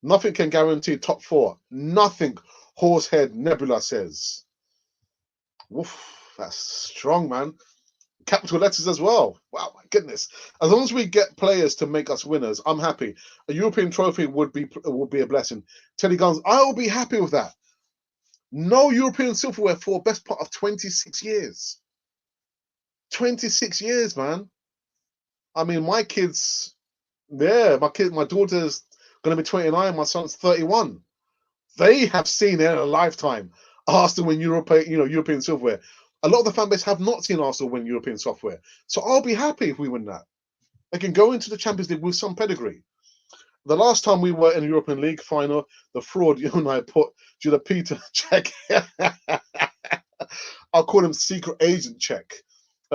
Nothing can guarantee top 4. Nothing, Horsehead Nebula says. Woof, that's strong, man. Capital letters as well. Wow, my goodness. As long as we get players to make us winners, I'm happy. A European trophy would be a blessing. Teddy Guns, I will be happy with that. No European silverware for best part of 26 years. 26 years, man. I mean, my kids, my daughter's going to be 29, my son's 31. They have seen it in a lifetime. Arsenal win European silverware. A lot of the fan base have not seen Arsenal win European software. So I'll be happy if we win that. They can go into the Champions League with some pedigree. The last time we were in the European League final, the fraud you and I put Judah Peter check. I'll call him secret agent check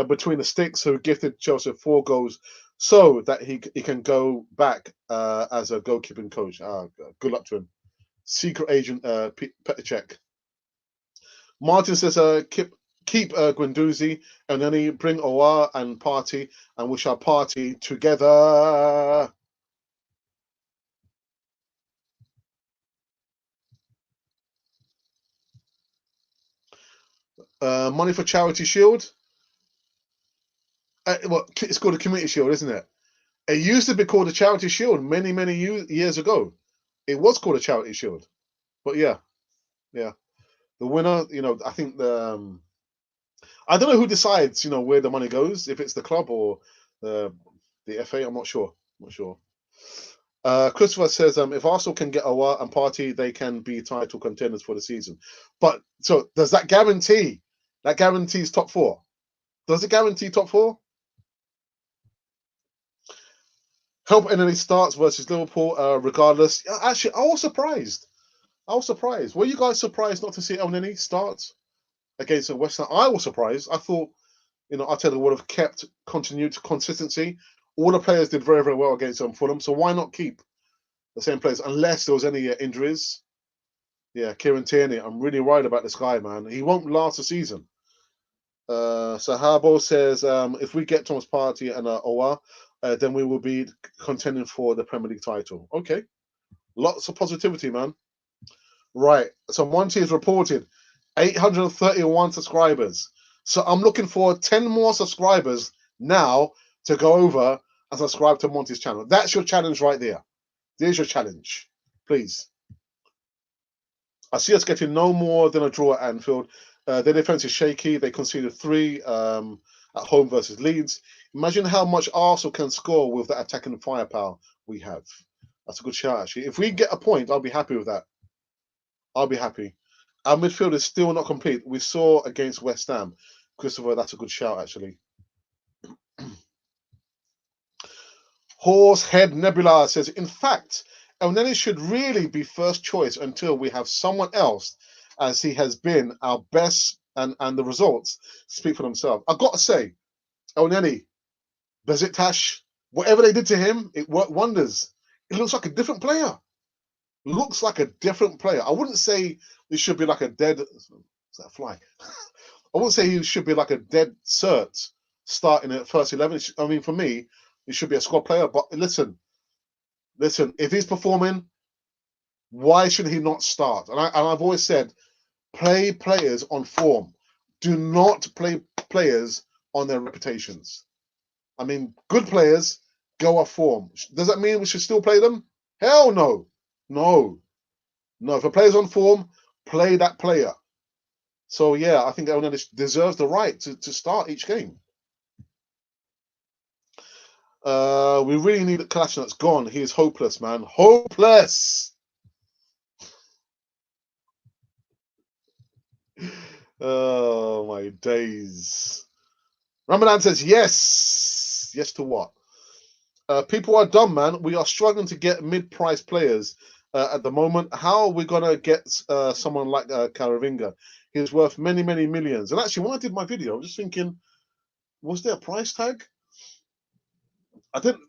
between the sticks, who gifted Chelsea 4 goals so that he can go back as a goalkeeping coach. Good luck to him. Secret agent Petr. Martin says, keep Guendouzi and then he bring Owa and Partey, and we shall party together. Money for Charity Shield. Well, it's called a Community Shield, isn't it? It used to be called a Charity Shield many, many years ago. It was called a Charity Shield. But yeah. The winner, I think I don't know who decides, where the money goes, if it's the club or the FA. I'm not sure. Christopher says, if Arsenal can get Aouar and Party, they can be title contenders for the season. But so does that guarantee? That guarantees top four. Does it guarantee top four? Help any starts versus Liverpool, regardless. Actually, I was surprised. Were you guys surprised not to see El Neni start against West Ham? I was surprised. I thought, Arteta would have kept consistency. All the players did very, very well against Fulham. So why not keep the same players unless there was any injuries? Yeah, Kieran Tierney. I'm really worried about this guy, man. He won't last a season. So Harbo says, if we get Thomas Partey and Aouar, then we will be contending for the Premier League title. Okay. Lots of positivity, man. Right. So Monty has reported 831 subscribers. So I'm looking for 10 more subscribers now to go over and subscribe to Monty's channel. That's your challenge right there. There's your challenge. Please. I see us getting no more than a draw at Anfield. Their defense is shaky. They conceded 3 at home versus Leeds. Imagine how much Arsenal can score with that attacking firepower we have. That's a good shout, actually. If we get a point, I'll be happy with that. I'll be happy. Our midfield is still not complete. We saw against West Ham. Christopher, that's a good shout, actually. Horsehead Nebula says, in fact, El Neni should really be first choice until we have someone else, as he has been our best, and the results speak for themselves. I've got to say, El Neni, Besiktas, whatever they did to him, it worked wonders. It looks like a different player. I wouldn't say he should be like a dead... Is that a fly? I wouldn't say he should be like a dead cert starting at first 11. I mean, for me, he should be a squad player. But listen, if he's performing, why should he not start? And I've always said, play players on form. Do not play players on their reputations. I mean, good players go off form. Does that mean we should still play them? Hell no. No. If a player's on form, play that player. So, yeah, I think El Neni deserves the right to start each game. We really need Kolasinac. That's gone. He is hopeless, man. Hopeless. Oh, my days. Ramadan says, yes. Yes to what? People are dumb, man. We are struggling to get mid-price players at the moment. How are we going to get someone like Caravinga? He's worth many, many millions. And actually, when I did my video, I was just thinking, was there a price tag? I didn't.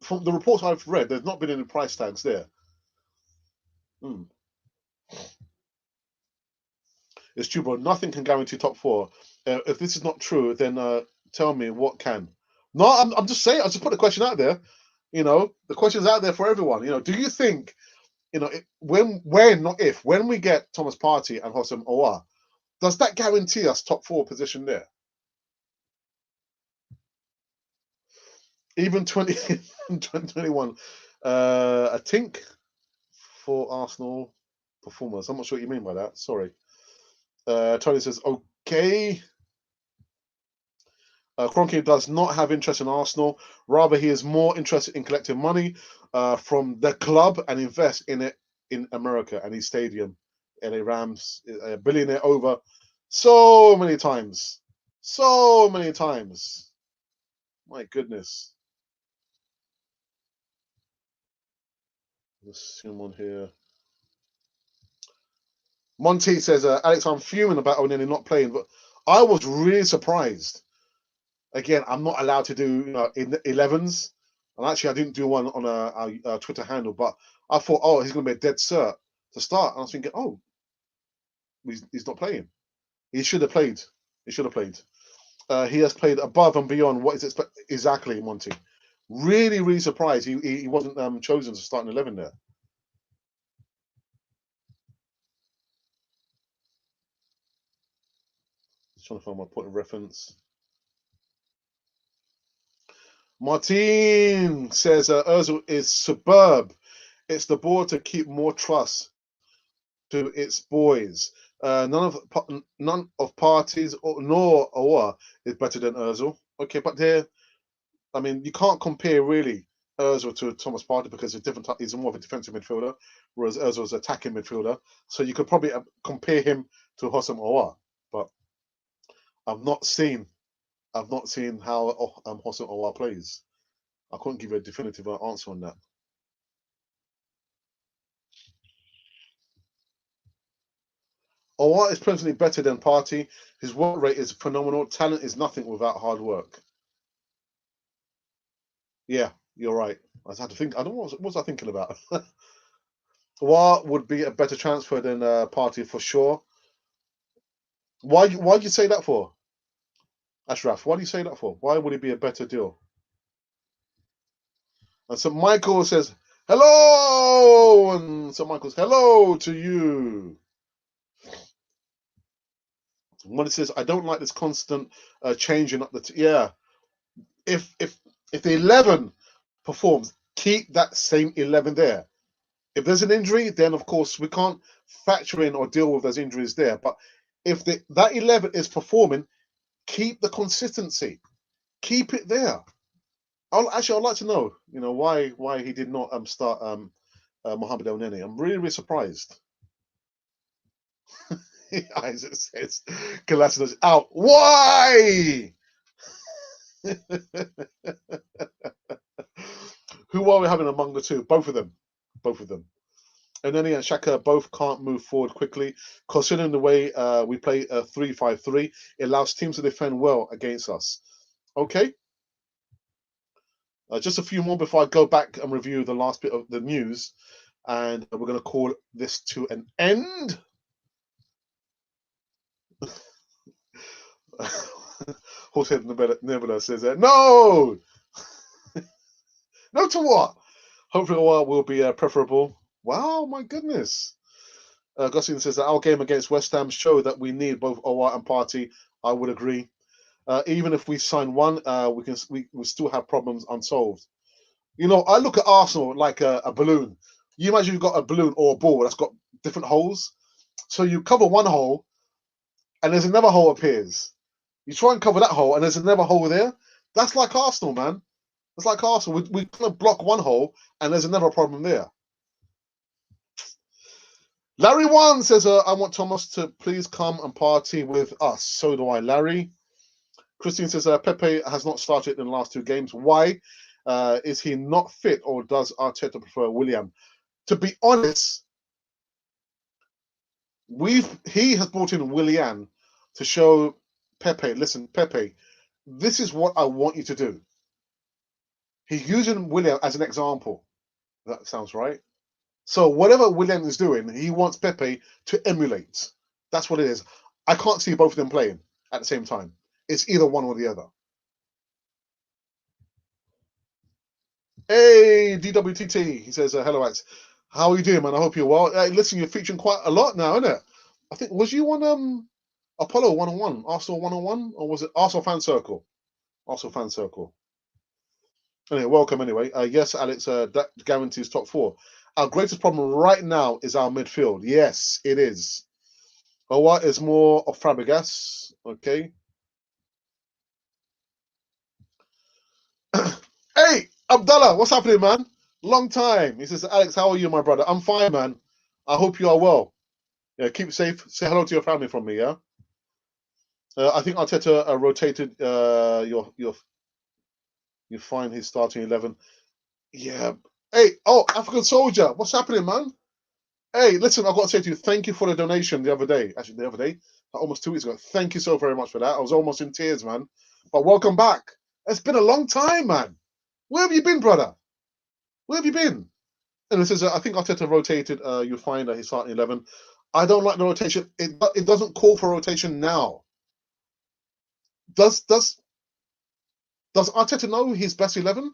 From the reports I've read, there's not been any price tags there. It's true, bro. Nothing can guarantee top 4. If this is not true, then tell me what can. No, I'm just saying. I just put the question out there. The question's out there for everyone. Do you think, when we get Thomas Partey and Houssem Aouar, does that guarantee us top 4 position there? Even 2021, I think for Arsenal performers. I'm not sure what you mean by that. Sorry. Tony says, okay. Kroenke does not have interest in Arsenal. Rather, he is more interested in collecting money from the club and invest in it in America and his stadium. LA Rams, a billionaire over so many times. So many times. My goodness. Let's see one here. Monty says, Alex, I'm fuming about Oneni not playing, but I was really surprised. Again, I'm not allowed to do 11s. And actually, I didn't do one on a Twitter handle, but I thought, oh, he's going to be a dead cert to start. And I was thinking, oh, he's not playing. He should have played. He has played above and beyond what is expected. Exactly, Monty. Really, really surprised he wasn't chosen to start in 11 there. trying to find my point of reference. Martin says Ozil is superb. It's the board to keep more trust to its boys. None of parties nor Aouar is better than Ozil. Okay, but I mean, you can't compare really Ozil to Thomas Partey because he's more of a defensive midfielder, whereas Ozil's an attacking midfielder. So you could probably compare him to Houssem Aouar, but I've not seen how Houssem Aouar plays. I couldn't give you a definitive answer on that. Aouar is presently better than Partey. His work rate is phenomenal. Talent is nothing without hard work. Yeah, you're right. I had to think. I don't know what was I thinking about. Aouar would be a better transfer than Partey for sure. Why do you say that for? Ashraf, why do you say that for? Why would it be a better deal? And so Michael says, hello! And so Michael's, hello to you. And when it says, I don't like this constant changing up the... yeah. If the 11 performs, keep that same 11 there. If there's an injury, then of course we can't factor in or deal with those injuries there. But if that 11 is performing, keep the consistency. Keep it there. I'd like to know, why he did not start Mohamed El Neni. I'm really surprised. Isaac says, Galatasaray out. Why? Who are we having among the two? Both of them. And Neni and Xhaka both can't move forward quickly. Considering the way we play 3-5-3, it allows teams to defend well against us. Okay. Just a few more before I go back and review the last bit of the news. And we're going to call this to an end. Jose Nebula says, no! No to what? Hopefully Aouar will be preferable. Wow, my goodness. Gosling says that our game against West Ham showed that we need both Aouar and Partey. I would agree. Even if we sign one, we still have problems unsolved. I look at Arsenal like a balloon. You imagine you've got a balloon or a ball that's got different holes. So you cover one hole, and there's another hole appears. You try and cover that hole, and there's another hole there. That's like Arsenal, man. It's like Arsenal. We kind of block one hole, and there's another problem there. Larry One says, I want Thomas to please come and party with us. So do I, Larry. Christine says, Pepe has not started in the last two games. Why? Is he not fit, or does Arteta prefer Willian? To be honest, he has brought in Willian to show Pepe, listen, Pepe, this is what I want you to do. He's using Willian as an example. That sounds right. So whatever Willian is doing, he wants Pepe to emulate. That's what it is. I can't see both of them playing at the same time. It's either one or the other. Hey, DWTT. He says, hello, Ax. How are you doing, man? I hope you're well. Listen, you're featuring quite a lot now, isn't it? I think, was you on Apollo 101, Arsenal 101, or was it Arsenal Fan Circle? Arsenal Fan Circle. Anyway, welcome anyway. Yes, Alex, that guarantees top four. Our greatest problem right now is our midfield. Yes, it is. Aouar is more of Fabregas. Okay. Hey, Abdallah, what's happening, man? Long time. He says, Alex, how are you, my brother? I'm fine, man. I hope you are well. Yeah, keep safe. Say hello to your family from me, yeah? I think Arteta rotated you find his starting 11. Yeah. Hey, African Soldier, what's happening, man? Hey, listen, I've got to say to you, thank you for the donation the other day. Actually, the other day, almost 2 weeks ago. Thank you so very much for that. I was almost in tears, man. But welcome back. It's been a long time, man. Where have you been, brother? Where have you been? And this is, I think Arteta rotated. You find his starting 11. I don't like the rotation. It doesn't call for rotation now. Does Arteta know his best 11?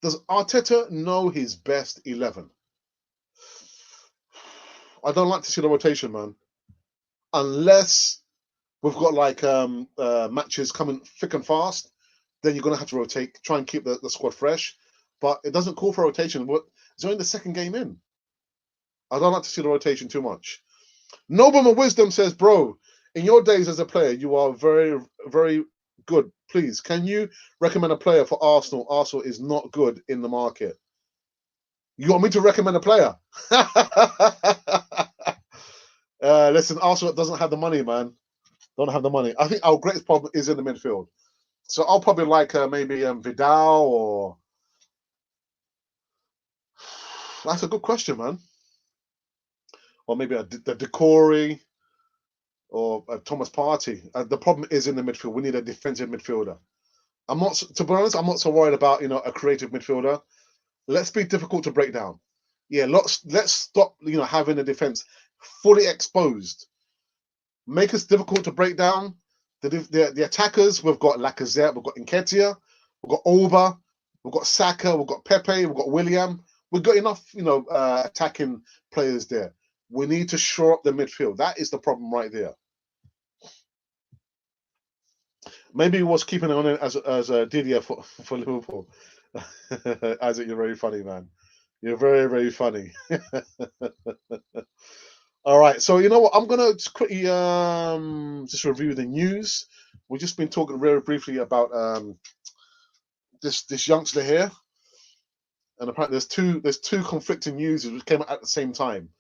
Does Arteta know his best 11? I don't like to see the rotation, man. Unless we've got like matches coming thick and fast, then you're going to have to rotate, try and keep the squad fresh. But it doesn't call for rotation. It's only the second game in. I don't like to see the rotation too much. Nobleman Wisdom says, bro, in your days as a player, you are very, very good. Please, can you recommend a player for Arsenal? Arsenal is not good in the market. You want me to recommend a player? Listen, Arsenal doesn't have the money, man. Don't have the money. I think our greatest problem is in the midfield. So I'll probably like maybe Vidal or... That's a good question, man. Or maybe the Decore or Thomas Partey. The problem is in the midfield. We need a defensive midfielder. I'm not, to be honest, I'm not so worried about, you know, a creative midfielder. Let's be difficult to break down. Yeah, let's stop, you know, having the defense fully exposed. Make us difficult to break down. The attackers, we've got Lacazette, we've got Nketiah, we've got Alba, we've got Saka, we've got Pepe, we've got William. We've got enough, you know, attacking players there. We need to shore up the midfield. That is the problem right there. Maybe he was keeping on it as a Didier for Liverpool. Isaac, you're very funny, man. You're very, very funny. All right, so you know what? I'm gonna just quickly just review the news. We've just been talking very briefly about this youngster here, and apparently there's two conflicting news which came out at the same time.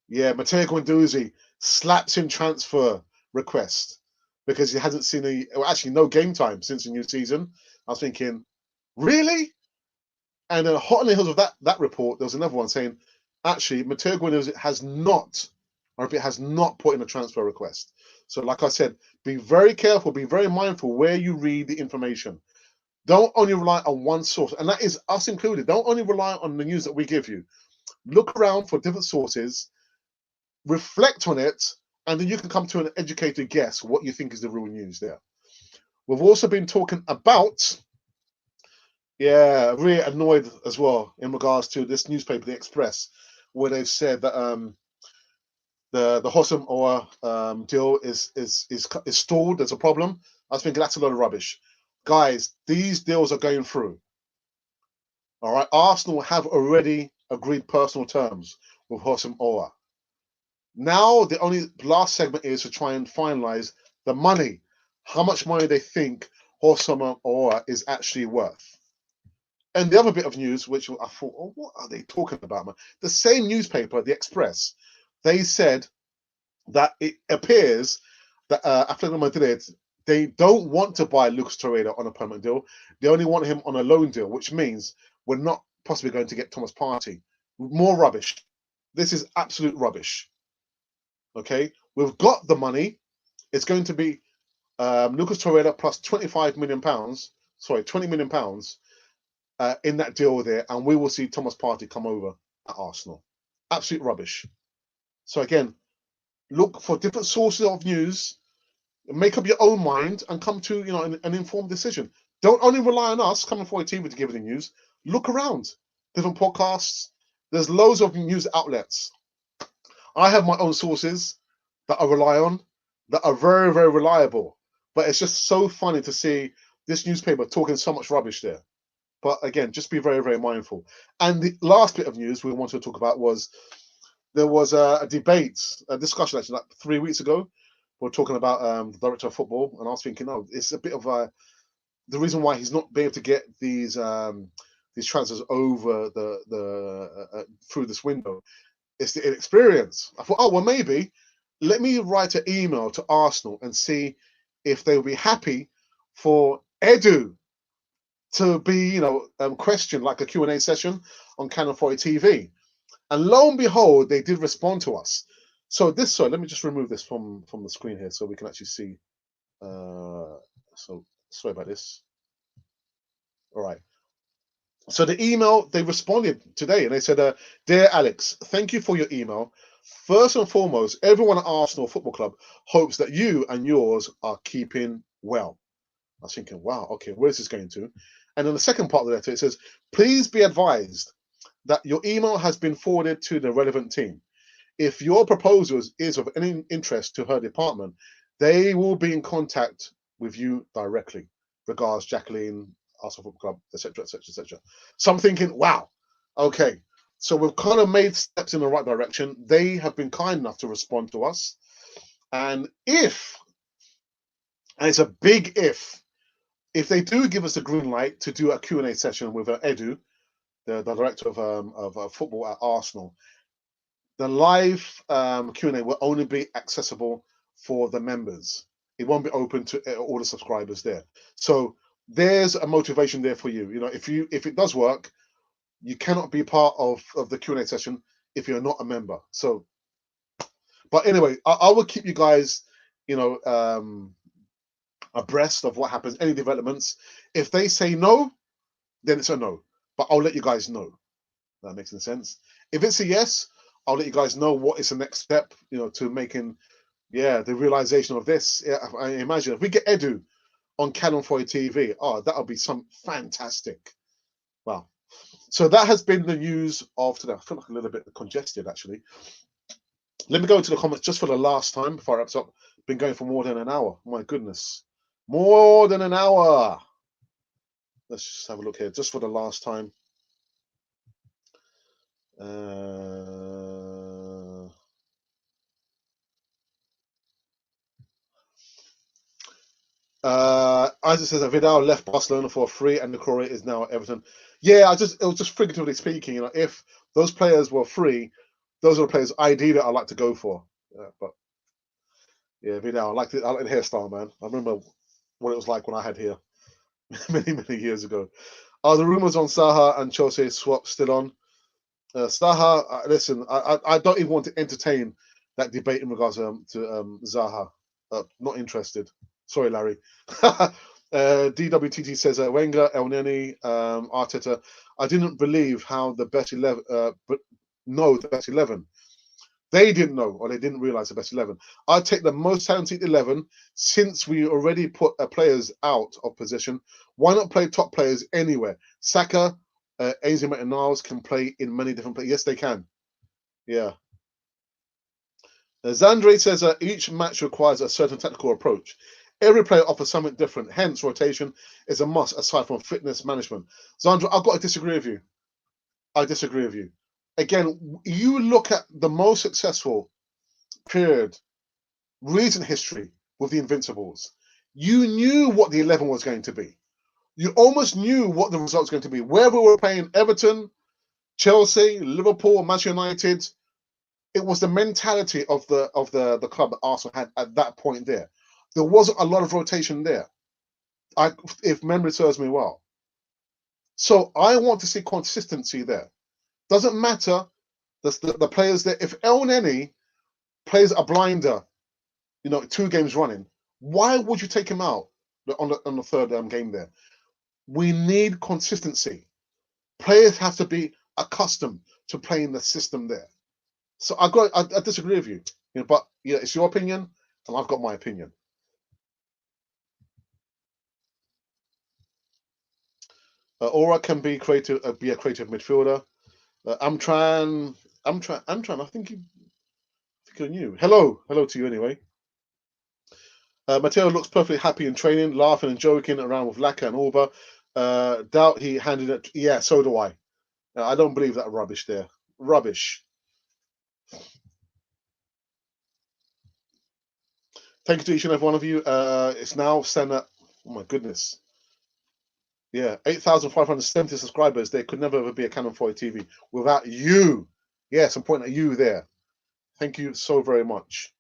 Yeah, Matteo Guendouzi slaps in transfer request because he hasn't seen actually no game time since the new season. I was thinking, really? And then hot on the heels of that report, there was another one saying, actually, Matteo Guendouzi has not put in a transfer request. So like I said, be very careful, be very mindful where you read the information. Don't only rely on one source, and that is us included. Don't only rely on the news that we give you. Look around for different sources, reflect on it, and then you can come to an educated guess what you think is the real news there. We've also been talking about, yeah, really annoyed as well in regards to this newspaper, The Express, where they've said that the Hossam or deal is stalled. There's a problem. I was thinking that's a lot of rubbish. Guys, these deals are going through. All right, Arsenal have already agreed personal terms with Hossam Owa. Now the only last segment is to try and finalize the money, how much money they think Hossam Owa is actually worth. And the other bit of news, which I thought, oh, what are they talking about, man? The same newspaper, The Express, they said that it appears that Atletico Madrid, they don't want to buy Lucas Torreira on a permanent deal. They only want him on a loan deal, which means we're not possibly going to get Thomas Partey. More rubbish. This is absolute rubbish. Okay, we've got the money. It's going to be Lucas Torreira plus £25 million. Sorry, £20 million in that deal there, and we will see Thomas Partey come over at Arsenal. Absolute rubbish. So again, look for different sources of news, make up your own mind, and come to an informed decision. Don't only rely on us coming for a TV to give you the news. Look around, different podcasts. There's loads of news outlets. I have my own sources that I rely on that are very, very reliable. But it's just so funny to see this newspaper talking so much rubbish there. But again, just be very, very mindful. And the last bit of news we wanted to talk about was there was a debate, a discussion actually, like 3 weeks ago. We were talking about the director of football, and I was thinking, oh, it's a bit of the reason why he's not being able to get these transfers over through this window. It's the inexperience. I thought, oh, well, maybe let me write an email to Arsenal and see if they would be happy for Edu to be, questioned like a Q&A session on Canal 40 TV. And lo and behold, they did respond to us. So let me just remove this from the screen here so we can actually see. So sorry about this. All right. So the email, they responded today and they said, Dear Alex, thank you for your email. First and foremost, everyone at Arsenal Football Club hopes that you and yours are keeping well. I was thinking, wow, okay, where's this going to? And then the second part of the letter, it says, please be advised that your email has been forwarded to the relevant team. If your proposal is of any interest to her department, They will be in contact with you directly. Regards, Jacqueline, Arsenal Football Club, etc., etc., etc. So I'm thinking, wow, okay. So we've kind of made steps in the right direction. They have been kind enough to respond to us. And it's a big if they do give us a green light to do a Q&A session with Edu, the director of football at Arsenal, the live Q&A will only be accessible for the members. It won't be open to all the subscribers there. So there's a motivation there for you. You know, if it does work, you cannot be part of the Q&A session if you're not a member. So, but anyway, I will keep you guys, you know, abreast of what happens, any developments. If they say no, then it's a no. But I'll let you guys know. That makes any sense. If it's a yes, I'll let you guys know what is the next step, you know, to making, the realization of this. Yeah, I imagine if we get Edu on Canon 4 TV, that'll be some fantastic. Wow. So that has been the news of today. I feel like a little bit congested, actually. Let me go into the comments just for the last time before I wrap up. Been going for more than an hour. My goodness. More than an hour. Let's just have a look here, just for the last time. Isaac says that Vidal left Barcelona for free and Decore is now at Everton. Yeah, it was just figuratively speaking. You know, if those players were free, those are the players ideally I'd like to go for. But yeah, Vidal, I like the hairstyle, man. I remember what it was like when I had hair many years ago. Are the rumors on Saha and Chelsea swap still on? Zaha, listen, I don't even want to entertain that debate in regards to Zaha. Not interested. Sorry, Larry. DWTT says Wenger, El Neni, Arteta. I didn't believe how the best 11, but know the best 11. They didn't know, or they didn't realize the best 11. I'd take the most talented 11 since we already put players out of position. Why not play top players anywhere? Saka, Ainsley Maitland-Niles can play in many different places. Yes, they can. Yeah. Zandre says each match requires a certain tactical approach. Every player offers something different. Hence, rotation is a must aside from fitness management. Zandra, I've got to disagree with you. I disagree with you. Again, you look at the most successful period, recent history with the Invincibles. You knew what the 11 was going to be. You almost knew what the result was going to be. Where we were playing Everton, Chelsea, Liverpool, Manchester United, it was the mentality of the club that Arsenal had at that point there. There wasn't a lot of rotation there, if memory serves me well. So I want to see consistency there. Doesn't matter the players there. If El Neni plays a blinder, 2 games running, why would you take him out on the third game there? We need consistency. Players have to be accustomed to playing the system there. So I disagree with you, but it's your opinion, and I've got my opinion. Aura can be creative, be a creative midfielder. I'm trying. I think you're new. Hello to you anyway. Matteo looks perfectly happy in training, laughing and joking around with Laka and Orba. Doubt he handed it. Yeah, so do I. I don't believe that rubbish there. Rubbish. Thank you to each and every one of you. It's now stand at, oh my goodness. Yeah, 8,570 subscribers. There could never ever be a Canon 40 TV without you. Yes, I'm pointing at you there. Thank you so very much.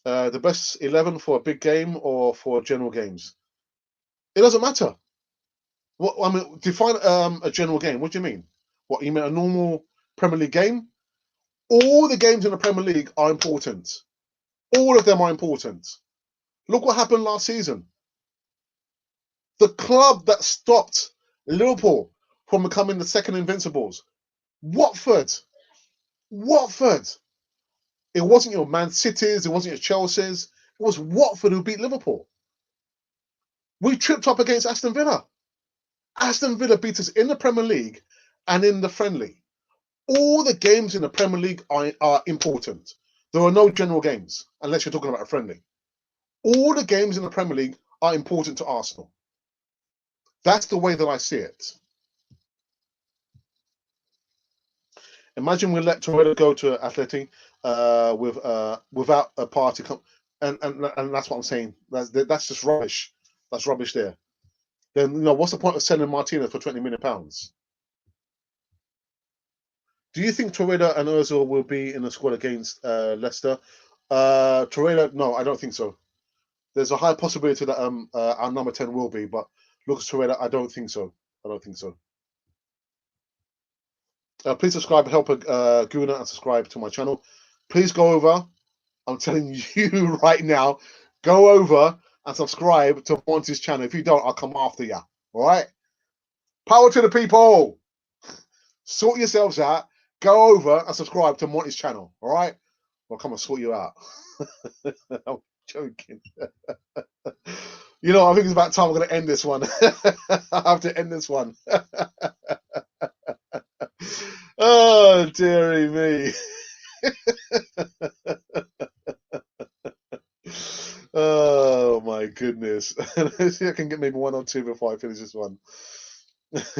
The best 11 for a big game or for general games? It doesn't matter. What I mean, define a general game. What do you mean? What you mean a normal Premier League game? All the games in the Premier League are important. All of them are important. Look what happened last season. The club that stopped Liverpool from becoming the second Invincibles, Watford. It wasn't your Man Cities, it wasn't your Chelsea's. It was Watford who beat Liverpool. We tripped up against Aston Villa. Aston Villa beat us in the Premier League and in the friendly. All the games in the Premier League are important. There are no general games unless you're talking about a friendly. All the games in the Premier League are important to Arsenal. That's the way that I see it. Imagine we let Torreira go to Atleti without a party, and that's what I'm saying. That's just rubbish. That's rubbish there. Then what's the point of selling Martinez for £20 million? Do you think Torreira and Ozil will be in the squad against Leicester? Torreira, no, I don't think so. There's a high possibility that our number 10 will be, but Lucas Torreira, I don't think so. I don't think so. Please subscribe, help Gooner, and subscribe to my channel. Please go over. I'm telling you right now, go over and subscribe to Monty's channel. If you don't, I'll come after you. All right? Power to the people. Sort yourselves out. Go over and subscribe to Monty's channel. All right? I'll come and sort you out. I'm joking. I think it's about time we're going to end this one. I have to end this one. Oh, dearie me. Oh, my goodness. Let's see if I can get maybe one or two before I finish this one. Let's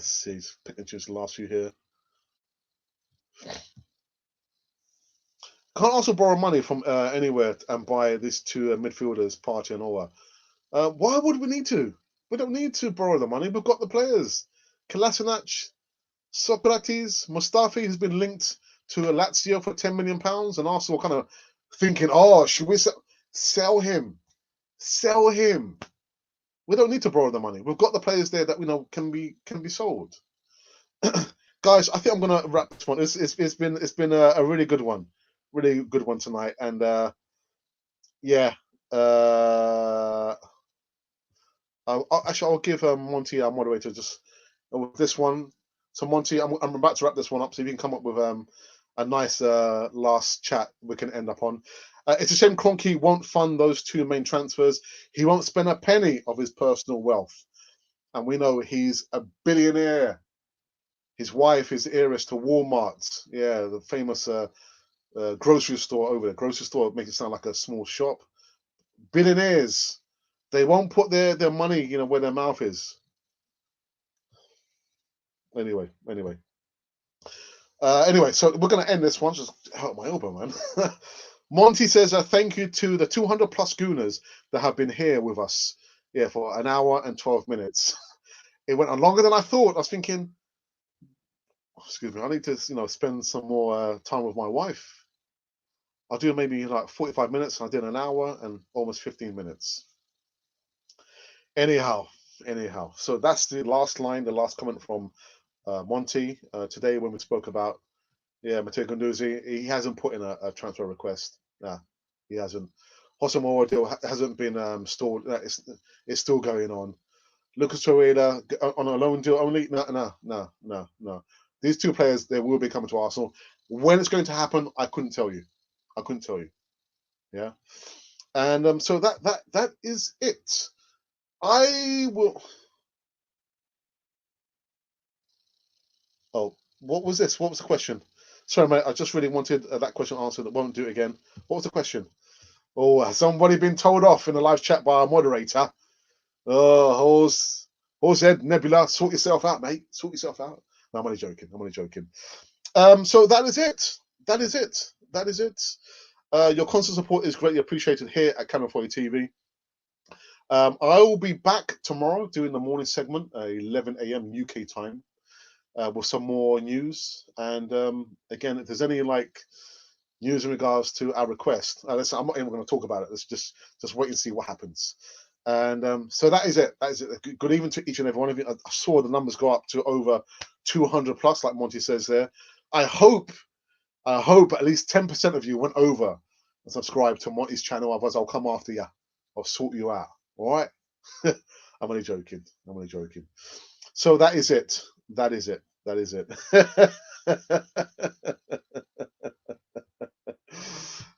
see. Picking just the last few here. Can't also borrow money from anywhere and buy these two midfielders, Partey and Owa. Why would we need to? We don't need to borrow the money. We've got the players. Kolasinac, Socrates, Mustafi has been linked to Lazio for £10 million, and Arsenal kind of thinking, should we sell him? Sell him. We don't need to borrow the money. We've got the players there that we know can be sold. Guys, I think I'm gonna wrap this one. It's been a really good one tonight, and yeah. I'll give Monty, our moderator, just with this one. So Monty, I'm about to wrap this one up, so if you can come up with a nice last chat we can end up on. It's a shame Kroenke won't fund those two main transfers. He won't spend a penny of his personal wealth, and we know he's a billionaire. His wife is heiress to Walmart, the famous grocery store over there. Grocery store makes it sound like a small shop. Billionaires, they won't put their money, where their mouth is. Anyway, so we're going to end this one. Just hurt my elbow, man. Monty says, thank you to the 200 plus Gooners that have been here with us, for an hour and 12 minutes. It went on longer than I thought. I was thinking, excuse me, I need to, spend some more time with my wife. I'll do maybe like 45 minutes. I did an hour and almost 15 minutes. Anyhow, so that's the last line, the last comment from Monty today when we spoke about Matteo Guendouzi. He hasn't put in a transfer request. Nah, he hasn't. Hossam deal hasn't been stalled. It's still going on. Lucas Torreira on a loan deal only. No. These two players, they will be coming to Arsenal. When it's going to happen, I couldn't tell you. Yeah, and so that is it. I will. Oh, what was this? What was the question? Sorry, mate. I just really wanted that question answered. I won't do it again. What was the question? Oh, has somebody been told off in the live chat by our moderator? Oh, Ed Nebula, sort yourself out, mate. Sort yourself out. No, I'm only joking. So that is it. Your constant support is greatly appreciated here at Camera 40 TV. I will be back tomorrow doing the morning segment, 11 a.m. UK time, with some more news. And again, if there's any news in regards to our request, listen, I'm not even going to talk about it. Let's just wait and see what happens. And so that is it. Good evening to each and every one of you. I saw the numbers go up to over 200 plus, like Monty says there. I hope at least 10% of you went over and subscribed to Monty's channel. Otherwise, I'll come after you. I'll sort you out. All right? I'm only joking. So that is it.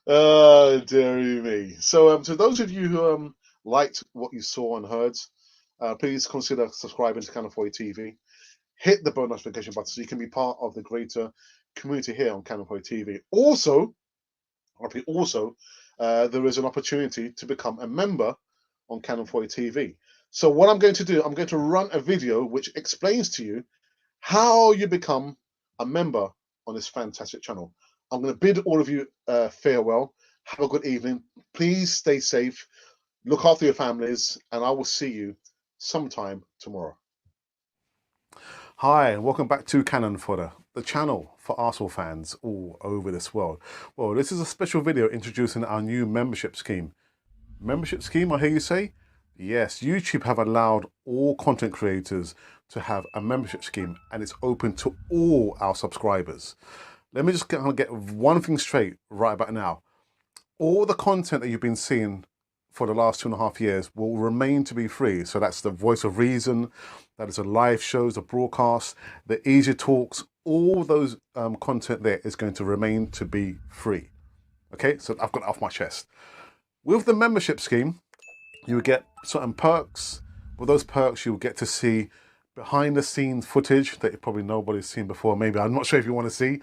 Oh, dearie me. So to those of you who liked what you saw and heard, please consider subscribing to Channel 40 TV. Hit the bell notification button so you can be part of the greater community here on Canon 40 TV. Also, there is an opportunity to become a member on Canon 40 TV. So what I'm going to do, I'm going to run a video which explains to you how you become a member on this fantastic channel. I'm going to bid all of you farewell. Have a good evening. Please stay safe. Look after your families, and I will see you sometime tomorrow. Hi, and welcome back to Canon Fodder, the channel for Arsenal fans all over this world. Well, this is a special video introducing our new membership scheme. Membership scheme, I hear you say? Yes, YouTube have allowed all content creators to have a membership scheme, and it's open to all our subscribers. Let me just get one thing straight right about now. All the content that you've been seeing for the last 2.5 years will remain to be free. So that's the Voice of Reason, that is the live shows, the broadcasts, the easy talks, all those content there is going to remain to be free. Okay, so I've got it off my chest. With the membership scheme, you will get certain perks. With those perks, you'll get to see behind the scenes footage that probably nobody's seen before. Maybe, I'm not sure if you want to see.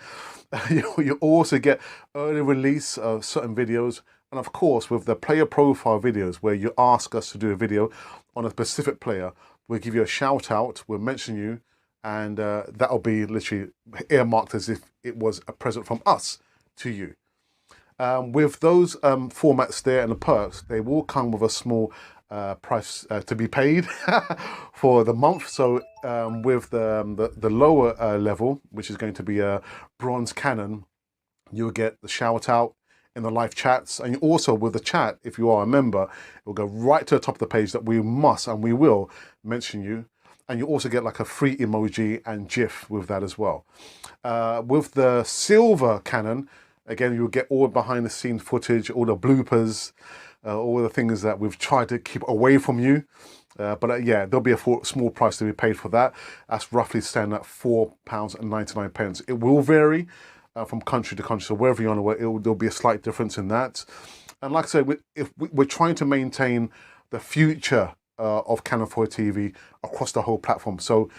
You also get early release of certain videos. And of course, with the player profile videos, where you ask us to do a video on a specific player, we'll give you a shout out, we'll mention you, and that'll be literally earmarked as if it was a present from us to you. With those formats there and the perks, they will come with a small price to be paid for the month. So with the lower level, which is going to be a bronze Canon, you'll get the shout out in the live chats, and also with the chat, if you are a member, it will go right to the top of the page that we must and we will mention you. And you also get like a free emoji and GIF with that as well. With the silver Canon, again, you'll get all behind the scenes footage, all the bloopers, all the things that we've tried to keep away from you. But yeah, there'll be a small price to be paid for that. That's roughly standing at £4.99. It will vary from country to country. So wherever you're on the way, there'll be a slight difference in that. And like I said, we're trying to maintain the future of Canon 40 TV across the whole platform. So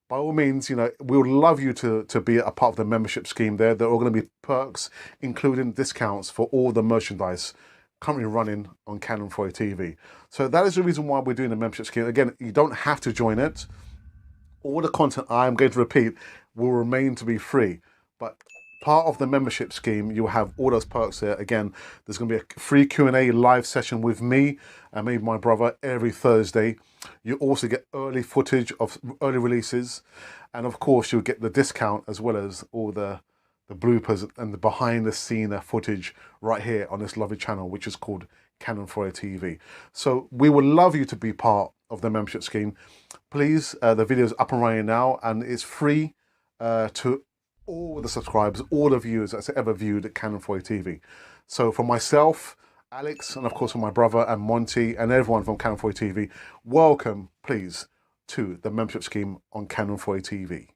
by all means, you know, we would love you to be a part of the membership scheme there. There are going to be perks, including discounts for all the merchandise currently running on Canon 40 TV. So that is the reason why we're doing the membership scheme. Again, you don't have to join it. All the content I'm going to repeat will remain to be free. But part of the membership scheme, you'll have all those perks there. Again, there's going to be a free Q&A live session with me and maybe my brother every Thursday. You also get early footage of early releases. And of course, you'll get the discount as well as all the bloopers and the behind the scene footage right here on this lovely channel, which is called Canon 40 TV. So we would love you to be part of the membership scheme. Please, the video is up and running now, and it's free to all the subscribers, all the viewers that's ever viewed at Canon 40 TV. So for myself, Alex, and of course for my brother and Monty and everyone from Canon 40 TV, welcome, please, to the membership scheme on Canon 40 TV.